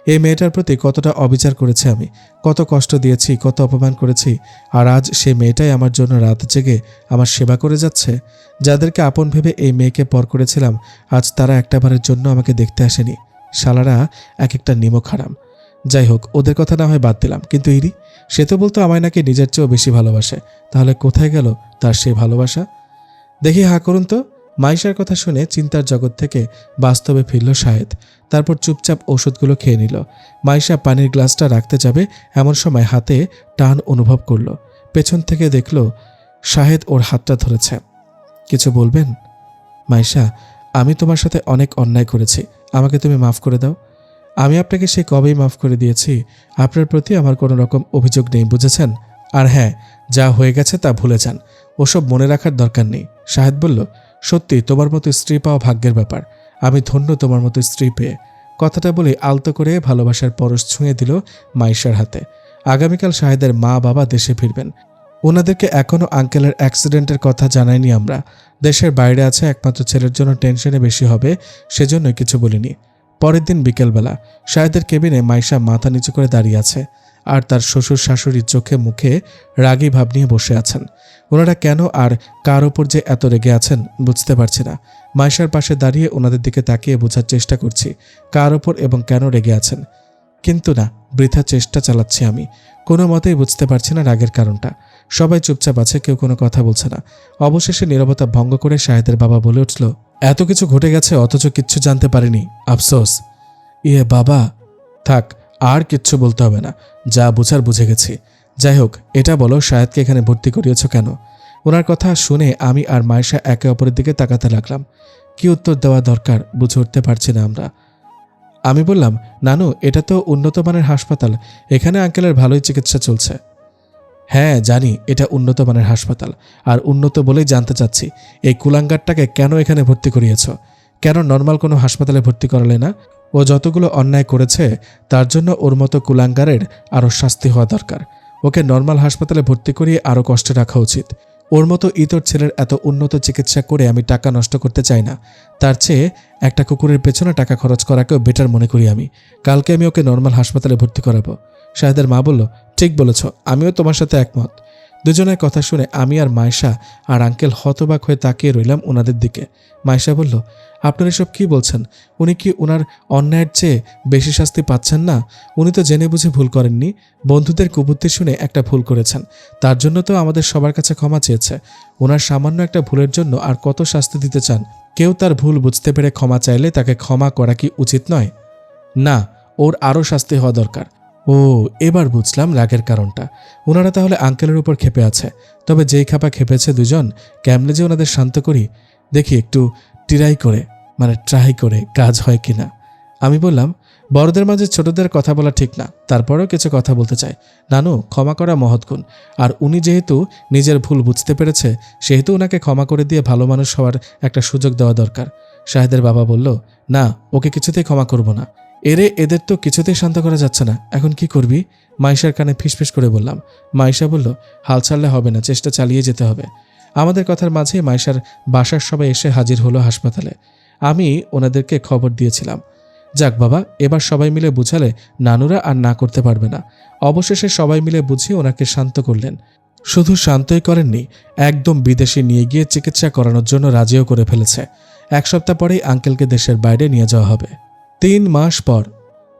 এই মেয়েটার প্রতি কতটা অবিচার করেছি আমি, কত কষ্ট দিয়েছি, কত অপমান করেছি, আর আজ সে মেয়েটাই আমার জন্য রাত জেগে আমার সেবা করে যাচ্ছে। যাদেরকে আপন ভেবে এই মেয়েকে পর করেছিলাম, আজ তারা একটাবারের জন্য আমাকে দেখতে আসেনি। শালারা এক একটা নিমক হারাম। যাই হোক, ওদের কথা না হয় বাদ দিলাম, কিন্তু ইরি, সে তো বলতো আমায় নাকি নিজের চেয়েও বেশি ভালোবাসে। তাহলে কোথায় গেল তার সেই ভালোবাসা? দেখি হা করুন তো। মাইশার কথা শুনে চিন্তার জগৎ থেকে বাস্তবে ফিরল শাহেদ। তারপর চুপচাপ ওষুধগুলো খেয়ে নিল। মাইশা পানির গ্লাসটা রাখতে যাবে এমন সময় হাতে টান অনুভব করল। পেছন থেকে দেখল শাহেদ ওর হাতটা ধরেছে। কিছু বলবেন? মাইশা, আমি তোমার সাথে অনেক অন্যায় করেছি, আমাকে তুমি মাফ করে দাও। আমি আপনাকে সে কবেই মাফ করে দিয়েছি। আপনার প্রতি আমার কোনো রকম অভিযোগ নেই, বুঝেছেন? আর হ্যাঁ, যা হয়ে গেছে তা ভুলে যান, ওসব মনে রাখার দরকার নেই। শাহেদ বলল, সত্যি তোমার মতো স্ত্রী পাওয়া ভাগ্যের ব্যাপার। আমি ধন্য তোমার মতো স্ত্রী পেয়ে। কথাটা বলে আলতো করে ভালোবাসার পরশ ছুঁয়ে দিল মাইশার হাতে। আগামীকাল শাহেদের মা বাবা দেশে ফিরবেন। ওনাদেরকে এখনও আঙ্কেলের অ্যাক্সিডেন্টের কথা জানাইনি আমরা। দেশের বাইরে আছে, একমাত্র ছেলের জন্য টেনশনে বেশি হবে, সেজন্যই কিছু বলিনি। পরের দিন বিকেলবেলা শাহেদের কেবিনে মাইশা মাথা নিচু করে দাঁড়িয়ে আছে, আর তার শ্বশুর শাশুড়ির চোখে মুখে রাগী ভাব নিয়ে বসে আছেন। ওনারা কেন আর কার ওপর যে এত রেগে আছেন বুঝতে পারছি না। মাইশার পাশে দাঁড়িয়ে ওনাদের দিকে তাকিয়ে বোঝার চেষ্টা করছি কার ওপর এবং কেন রেগে আছেন, কিন্তু না, বৃথা চেষ্টা চালাচ্ছি আমি। কোনো মতেই বুঝতে পারছি না রাগের কারণটা। সবাই চুপচাপ আছে, কেউ কোনো কথা বলছে না। অবশেষে নীরবতা ভঙ্গ করে শাহেদের বাবা বলে উঠল, এত কিছু ঘটে গেছে অথচ কিচ্ছু জানতে পারিনি, আফসোস। ইয়ে বাবা, থাক, আর কিচ্ছু বলতে হবে না, যা বুঝার বুঝে গেছি। যাই হোক, এটা বলো শাহেদকে এখানে ভর্তি করিয়েছ কেন? ওনার কথা শুনে আমি আর মায়েশা একে অপরের দিকে তাকাতে লাগলাম। কি উত্তর দেওয়া দরকার বুঝে উঠতে পারছি না আমরা। আমি বললাম, নানু, এটা তো উন্নত মানের হাসপাতাল, এখানে আঙ্কেলের ভালোই চিকিৎসা চলছে। হ্যাঁ জানি, এটা উন্নত মানের হাসপাতাল, আর উন্নত বলেই জানতে চাচ্ছি এই কুলাঙ্গারটাকে কেন এখানে ভর্তি করিয়েছ? কেন নর্মাল কোনো হাসপাতালে ভর্তি করালে না? ও যতগুলো অন্যায় করেছে তার জন্য ওর মতো কুলাঙ্গারের আরও শাস্তি হওয়া দরকার। ওকে নর্মাল হাসপাতালে ভর্তি করিয়ে আরও কষ্টে রাখা উচিত। ওর মতো ইতর ছেলের এত উন্নত চিকিৎসা করে আমি টাকা নষ্ট করতে চাই না। তার চেয়ে একটা কুকুরের পেছনে টাকা খরচ করাকেও বেটার মনে করি আমি। কালকে আমি ওকে নর্মাল হাসপাতালে ভর্তি করাবো। শাহেদের মা বলল, ঠিক বলেছ, আমিও তোমার সাথে একমত। দুজনের কথা শুনে আমি আর মায়েশা আর আঙ্কেল হতবাক হয়ে তাকিয়ে রইলাম ওনাদের দিকে। মায়েশা বলল, আপনারা এসব কী বলছেন? উনি কি ওনার অন্যায়ের চেয়ে বেশি শাস্তি পাচ্ছেন না? উনি তো জেনে বুঝে ভুল করেননি। বন্ধুদের কুবুদ্ধি শুনে একটা ভুল করেছেন, তার জন্য তো আমাদের সবার কাছে ক্ষমা চেয়েছে। ওনার সামান্য একটা ভুলের জন্য আর কত শাস্তি দিতে চান? কেউ তার ভুল বুঝতে পেরে ক্ষমা চাইলে তাকে ক্ষমা করা কি উচিত নয়? না, ওর আরও শাস্তি হওয়া দরকার। ও, এবার বুঝলাম রাগের কারণটা। ওনারা তাহলে আঙ্কেলের উপর ক্ষেপে আছে। তবে যেই খাপা খেপেছে দুজন, কেমনে যে ওনাদের শান্ত করি, দেখি একটু ট্রাই করে কাজ হয় কিনা। আমি বললাম, বড়দের মাঝে ছোটদের কথা বলা ঠিক না, তারপরেও কিছু কথা বলতে চাই। নানু, ক্ষমা করা মহৎ গুণ। আর উনি যেহেতু নিজের ভুল বুঝতে পেরেছে, সেহেতু ওনাকে ক্ষমা করে দিয়ে ভালো মানুষ হওয়ার একটা সুযোগ দেওয়া দরকার। শাহেদের বাবা বলল, না, ওকে কিছুতেই ক্ষমা করব না। এদের তো কিছুতেই শান্ত করা যাচ্ছে না, এখন কি করবি? মাইশার কানে ফিসফিস করে বললাম। মাইশা বলল, হাল ছাড়লে হবে না, চেষ্টা চালিয়ে যেতে হবে। আমাদের কথার মাঝে মাইশার বাসার সবাই এসে হাজির হলো হাসপাতালে। আমি ওনাদেরকে খবর দিয়েছিলাম। যাক বাবা, এবার সবাই মিলে বুঝালে নানুরা আর না করতে পারবে না। অবশেষে সবাই মিলে বুঝিয়ে ওনাকে শান্ত করলেন। শুধু শান্তই করেননি, একদম বিদেশে নিয়ে গিয়ে চিকিৎসা করানোর জন্য রাজিও করে ফেলেছে। 1 সপ্তাহ পরেই আঙ্কেলকে দেশের বাইরে নিয়ে যাওয়া হবে। 3 মাস পর।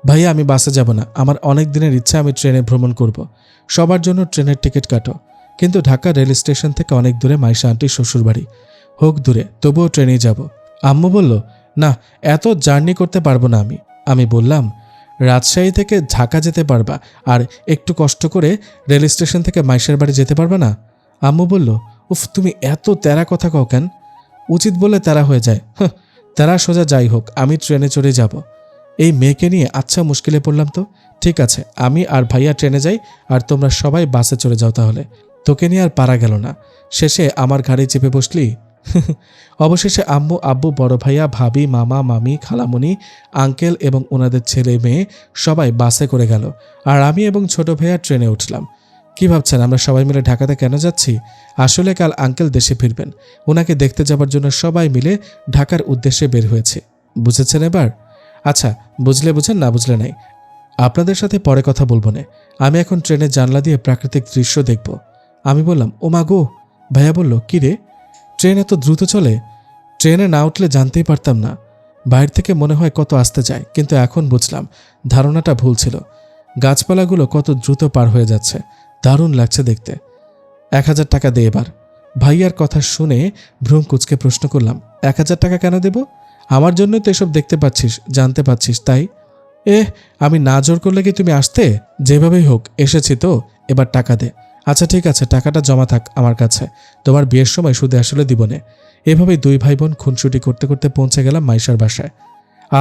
ভাইয়া, আমি বাসে যাব না, আমার অনেক দিনের ইচ্ছা আমি ট্রেনে ভ্রমণ করব। সবার জন্য ট্রেনের টিকিট কাটো। কিন্তু ঢাকা রেল স্টেশন থেকে অনেক দূরে মাইশা আন্টির শ্বশুরবাড়ি। হোক দূরে, তবুও ট্রেনেই যাব। আম্মু বলল, না, এত জার্নি করতে পারবো না আমি বললাম, রাজশাহী থেকে ঢাকা যেতে পারবা, আর একটু কষ্ট করে রেল স্টেশন থেকে মাইশার বাড়ি যেতে পারবা না? আম্মু বলল, উফ, তুমি এত তেরা কথা কও কেন? উচিত বলে তেরা হয়ে যায়। তেরা সোজা যাই হোক, আমি ট্রেনে চড়ে যাব। এই মেয়েকে নিয়ে আচ্ছা মুশকিলে পড়লাম তো। ঠিক আছে, আমি আর ভাইয়া ট্রেনে যাই, আর তোমরা সবাই বাসে চড়ে যাও তাহলে। তোকে নিয়ে আর পারা গেল না। শেষে আমার ঘাড়ে চেপে বসলি। অবশেষে আম্মু, আব্বু, বড় ভাইয়া, ভাবি, মামা, মামি, খালামণি, আঙ্কেল এবং ওনাদের ছেলে মেয়ে সবাই বাসে করে গেল, আর আমি এবং ছোট ভাইয়া ট্রেনে উঠলাম। কি ভাবছেন আমরা সবাই মিলে ঢাকাতে কেন যাচ্ছি? আসলে কাল আঙ্কেল দেশে ফিরবেন। ওনাকে দেখতে যাবার জন্য সবাই মিলে ঢাকার উদ্দেশ্যে বের হয়েছে। বুঝেছেন এবার? আচ্ছা, বুঝলে বুঝেন, না বুঝলে নাই। আপনাদের সাথে পরে কথা বলবো না। আমি এখন ট্রেনের জানলা দিয়ে প্রাকৃতিক দৃশ্য দেখব। আমি বললাম, ও মা গো। ভাইয়া বলল, কি রে, ট্রেন এত দ্রুত চলে? ট্রেনে না উঠলে জানতেই পারতাম না। বাইরে থেকে মনে হয় কত আসতে যায়, কিন্তু এখন বুঝলাম ধারণাটা ভুল ছিল। গাছপালাগুলো কত দ্রুত পার হয়ে যাচ্ছে, দারুণ লাগছে দেখতে। 1000 টাকা দে এবার। ভাইয়ার কথা শুনে ভ্রুম কুচকে প্রশ্ন করলাম, 1000 টাকা কেন দেব? আমার জন্যই তো এসব দেখতে পাচ্ছিস, জানতে পাচ্ছিস, তাই? আমি না জোর করলে কি তুমি আসতে? যেভাবেই হোক এসেছি তো, এবার টাকা দে। আচ্ছা ঠিক আছে, টাকাটা জমা থাক আমার কাছে, তোমার বিয়ের সময় সুদে আসলে দিবনে। এভাবেই 2 ভাই বোন খুনসুটি করতে করতে পৌঁছে গেলাম মাইশার বাসায়।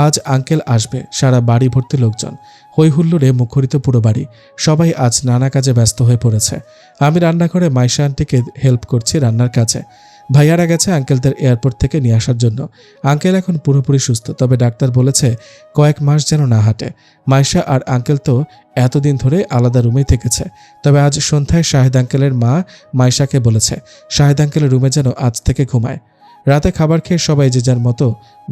আজ আঙ্কেল আসবে, সারা বাড়ি ভর্তি লোকজন, হই হুল্লোড়ে মুখরিত পুরো বাড়ি। সবাই আজ নানা কাজে ব্যস্ত হয়ে পড়েছে। আমি রান্নাঘরে মাইশা আন্টিকে হেল্প করছি রান্নার কাজে। ভাইয়ারা গেছে আঙ্কেলদের এয়ারপোর্ট থেকে নিয়ে আসার জন্য। আঙ্কেল এখন পুরোপুরি সুস্থ, তবে ডাক্তার বলেছে কয়েক মাস যেন না হাঁটে। মাইশা আর আঙ্কেল তো এতদিন ধরে আলাদা রুমেই থেকেছে, তবে আজ সন্ধ্যায় শাহেদ আঙ্কেলের মা মাইশাকে বলেছে শাহেদ আঙ্কেলের রুমে যেন আজ থেকে ঘুমায়। রাতে খাবার খেয়ে সবাই যে যার মতো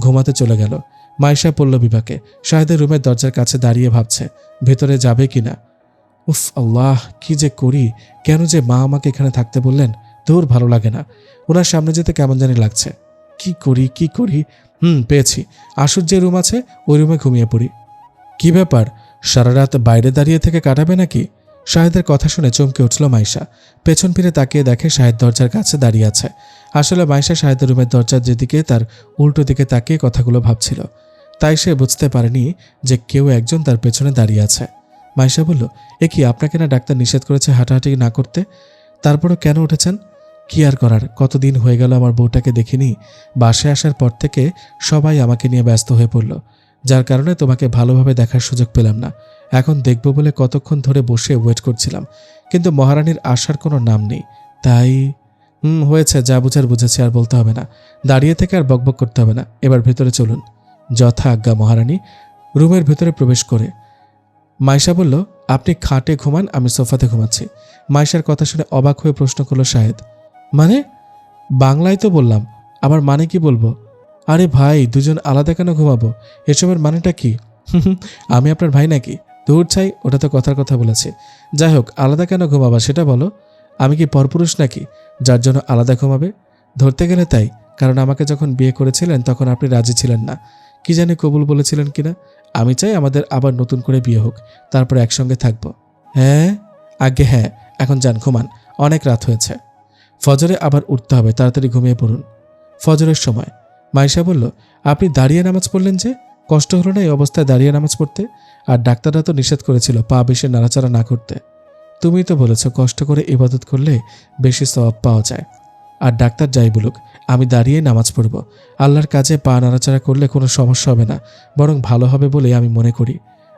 ঘুমাতে চলে গেল। মাইশা পড়ল বিপাকে। শাহেদের রুমের দরজার কাছে দাঁড়িয়ে ভাবছে ভেতরে যাবে কিনা। উফ আল্লাহ, কি যে করি, কেন যে মা আমাকে এখানে থাকতে বললেন। দূর, ভালো লাগে না, ওনার সামনে যেতে কেমন জানি লাগছে। কি করি। পেয়েছি, আসুর যে রুম আছে ওই রুমে ঘুমিয়ে পড়ি। কি ব্যাপার, সারা রাত বাইরে দাঁড়িয়ে থেকে কাটাবে নাকি? শাহেদের কথা শুনে চমকে উঠল মাইশা। পেছন ফিরে তাকিয়ে দেখে শাহেদ দরজার কাছে দাঁড়িয়ে আছে। আসলে মাইশা শাহেদের রুমের দরজার যেদিকে, তার উল্টো দিকে তাকিয়ে কথাগুলো ভাবছিল, তাই সে বুঝতে পারেনি যে কেউ একজন তার পেছনে দাঁড়িয়ে আছে। মাইশা বলল, এ কি, আপনাকে না ডাক্তার নিষেধ করেছে হাঁটাহাঁটি না করতে? তারপরও কেন উঠেছেন? কি আর করার, কতদিন হয়ে গেল আমার বউটাকে দেখিনি। বাসায় আসার পর থেকে সবাই আমাকে নিয়ে ব্যস্ত হয়ে পড়ল, যার কারণে তোমাকে ভালোভাবে দেখার সুযোগ পেলাম না। এখন দেখব বলে কতক্ষণ ধরে বসে ওয়েট করছিলাম, কিন্তু মহারানীর আসার কোনো নাম নেই। তাই হয়েছে, যা বুঝার বুঝেছি, আর বলতে হবে না। দাঁড়িয়ে থেকে আর বকবক করতে হবে না, এবার ভেতরে চলুন। যথা আজ্ঞা মহারানী। রুমের ভেতরে প্রবেশ করে মাইশা বলল, আপনি খাটে ঘুমান, আমি সোফাতে ঘুমাচ্ছি। মাইশার কথা শুনে অবাক হয়ে প্রশ্ন করল শাহেদ, মানে? বাংলায় তো বললাম, আবার মানে কি বলবো? আরে ভাই, দুজন আলাদা কেন ঘুমাবো? এসবের মানেটা কি? আমি আপনার ভাই নাকি? দূর চাই, ওটা তো কথার কথা বলেছে। যাই হোক, আলাদা কেন ঘুমাবা সেটা বলো। আমি কি পরপুরুষ নাকি যার জন্য আলাদা ঘুমাবে? ধরতে গেলে তাই, কারণ আমাকে যখন বিয়ে করেছিলেন তখন আপনি রাজি ছিলেন না, কি জানি কবুল বলেছিলেন কিনা। আমি চাই আমাদের আবার নতুন করে বিয়ে হোক, তারপর একসঙ্গে থাকবো। হ্যাঁ, আগে হ্যাঁ, এখন যান ঘুমান, অনেক রাত হয়েছে। ফজরে আবার উঠতে হবে, তাড়াতাড়ি ঘুমিয়ে পড়ুন। ফজরের সময় মাইশা বলল, আপনি দাঁড়িয়ে নামাজ পড়লেন যে, কষ্ট হলো না এই অবস্থায় দাঁড়িয়ে নামাজ পড়তে? আর ডাক্তাররা তো নিষেধ করেছিল পা বেশি নাড়াচাড়া না করতে। তুমি তো বলেছ কষ্ট করে ইবাদত করলে বেশি সওয়াব পাওয়া যায়। আর ডাক্তার যাই বলুক, আমি দাঁড়িয়ে নামাজ পড়ব। আল্লাহর কাজে পা নাড়াচাড়া করলে কোনো সমস্যা হবে না, বরং ভালো হবে বলেই আমি মনে করি।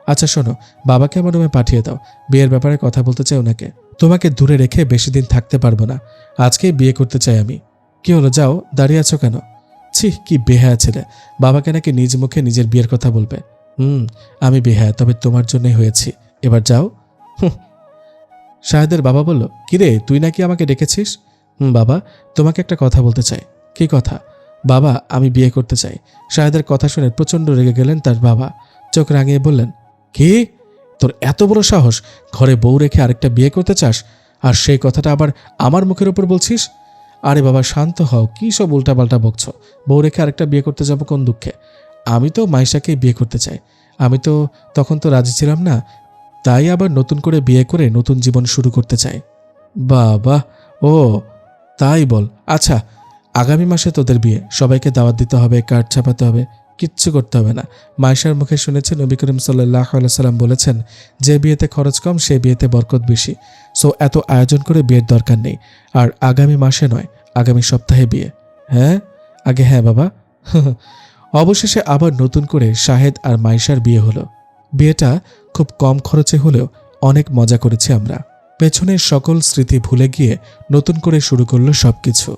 আচ্ছা শোনো, বাবাকে আমার রুমে পাঠিয়ে দাও, বিয়ের ব্যাপারে কথা বলতে চাই ওনাকে। তোমাকে দূরে রেখে বেশি দিন থাকতে পারবো না, আজকেই বিয়ে করতে চাই আমি। কি হলো, যাও, দাঁড়িয়ে আছো কেন? ছি, কি বেহায়া ছেলে, বাবাকে নাকি নিজ মুখে নিজের বিয়ের কথা বলবে। আমি বেহায়া, তবে তোমার জন্যই হয়েছি, এবার যাও। শাহেদের বাবা বলল, কিরে, তুই নাকি আমাকে ডেকেছিস? বাবা, তোমাকে একটা কথা বলতে চাই। কি কথা? বাবা, আমি বিয়ে করতে চাই। শাহেদের কথা শুনে প্রচণ্ড রেগে গেলেন তার বাবা, চোখ রাঙিয়ে বললেন, কি, তোর এত বড় সাহস, ঘরে বউ রেখে আরেকটা বিয়ে করতে চাস, আর সেই কথাটা আবার আমার মুখের উপর বলছিস? আরে বাবা, শান্ত হও, কি সব উল্টাপাল্টা বকছ? বউ রেখে আরেকটা বিয়ে করতে যাব কোন দুঃখে? আমি তো মাইশাকেই বিয়ে করতে চাই। আমি তো তখন তো রাজি ছিলাম না, তাই আবার নতুন করে বিয়ে করে নতুন জীবন শুরু করতে চাই। বাবা, ও তাই বল। আচ্ছা, আগামী মাসে তোদের বিয়ে, সবাইকে দাওয়াত দিতে হবে, কার্ড ছাপাতে হবে, কিচ্ছু করতে হবে না। মাইশার মুখে শুনেছে নবী করিম সাল্লাল্লাহু আলাইহি সাল্লাম বলেছেন, যে বিয়েতে খরচ কম সে বিয়েতে বরকত বেশি। সো এত আয়োজন করে বিয়ের দরকার নেই। আর আগামী মাসে নয়, আগামী সপ্তাহে বিয়ে। হ্যাঁ, আগে হ্যাঁ বাবা। অবশেষে আবার নতুন করে শাহেদ আর মাইশার বিয়ে হলো। বিয়েটা খুব কম খরচে হলেও অনেক মজা করেছি আমরা। পেছনের সকল স্মৃতি ভুলে গিয়ে নতুন করে শুরু করলো সবকিছু।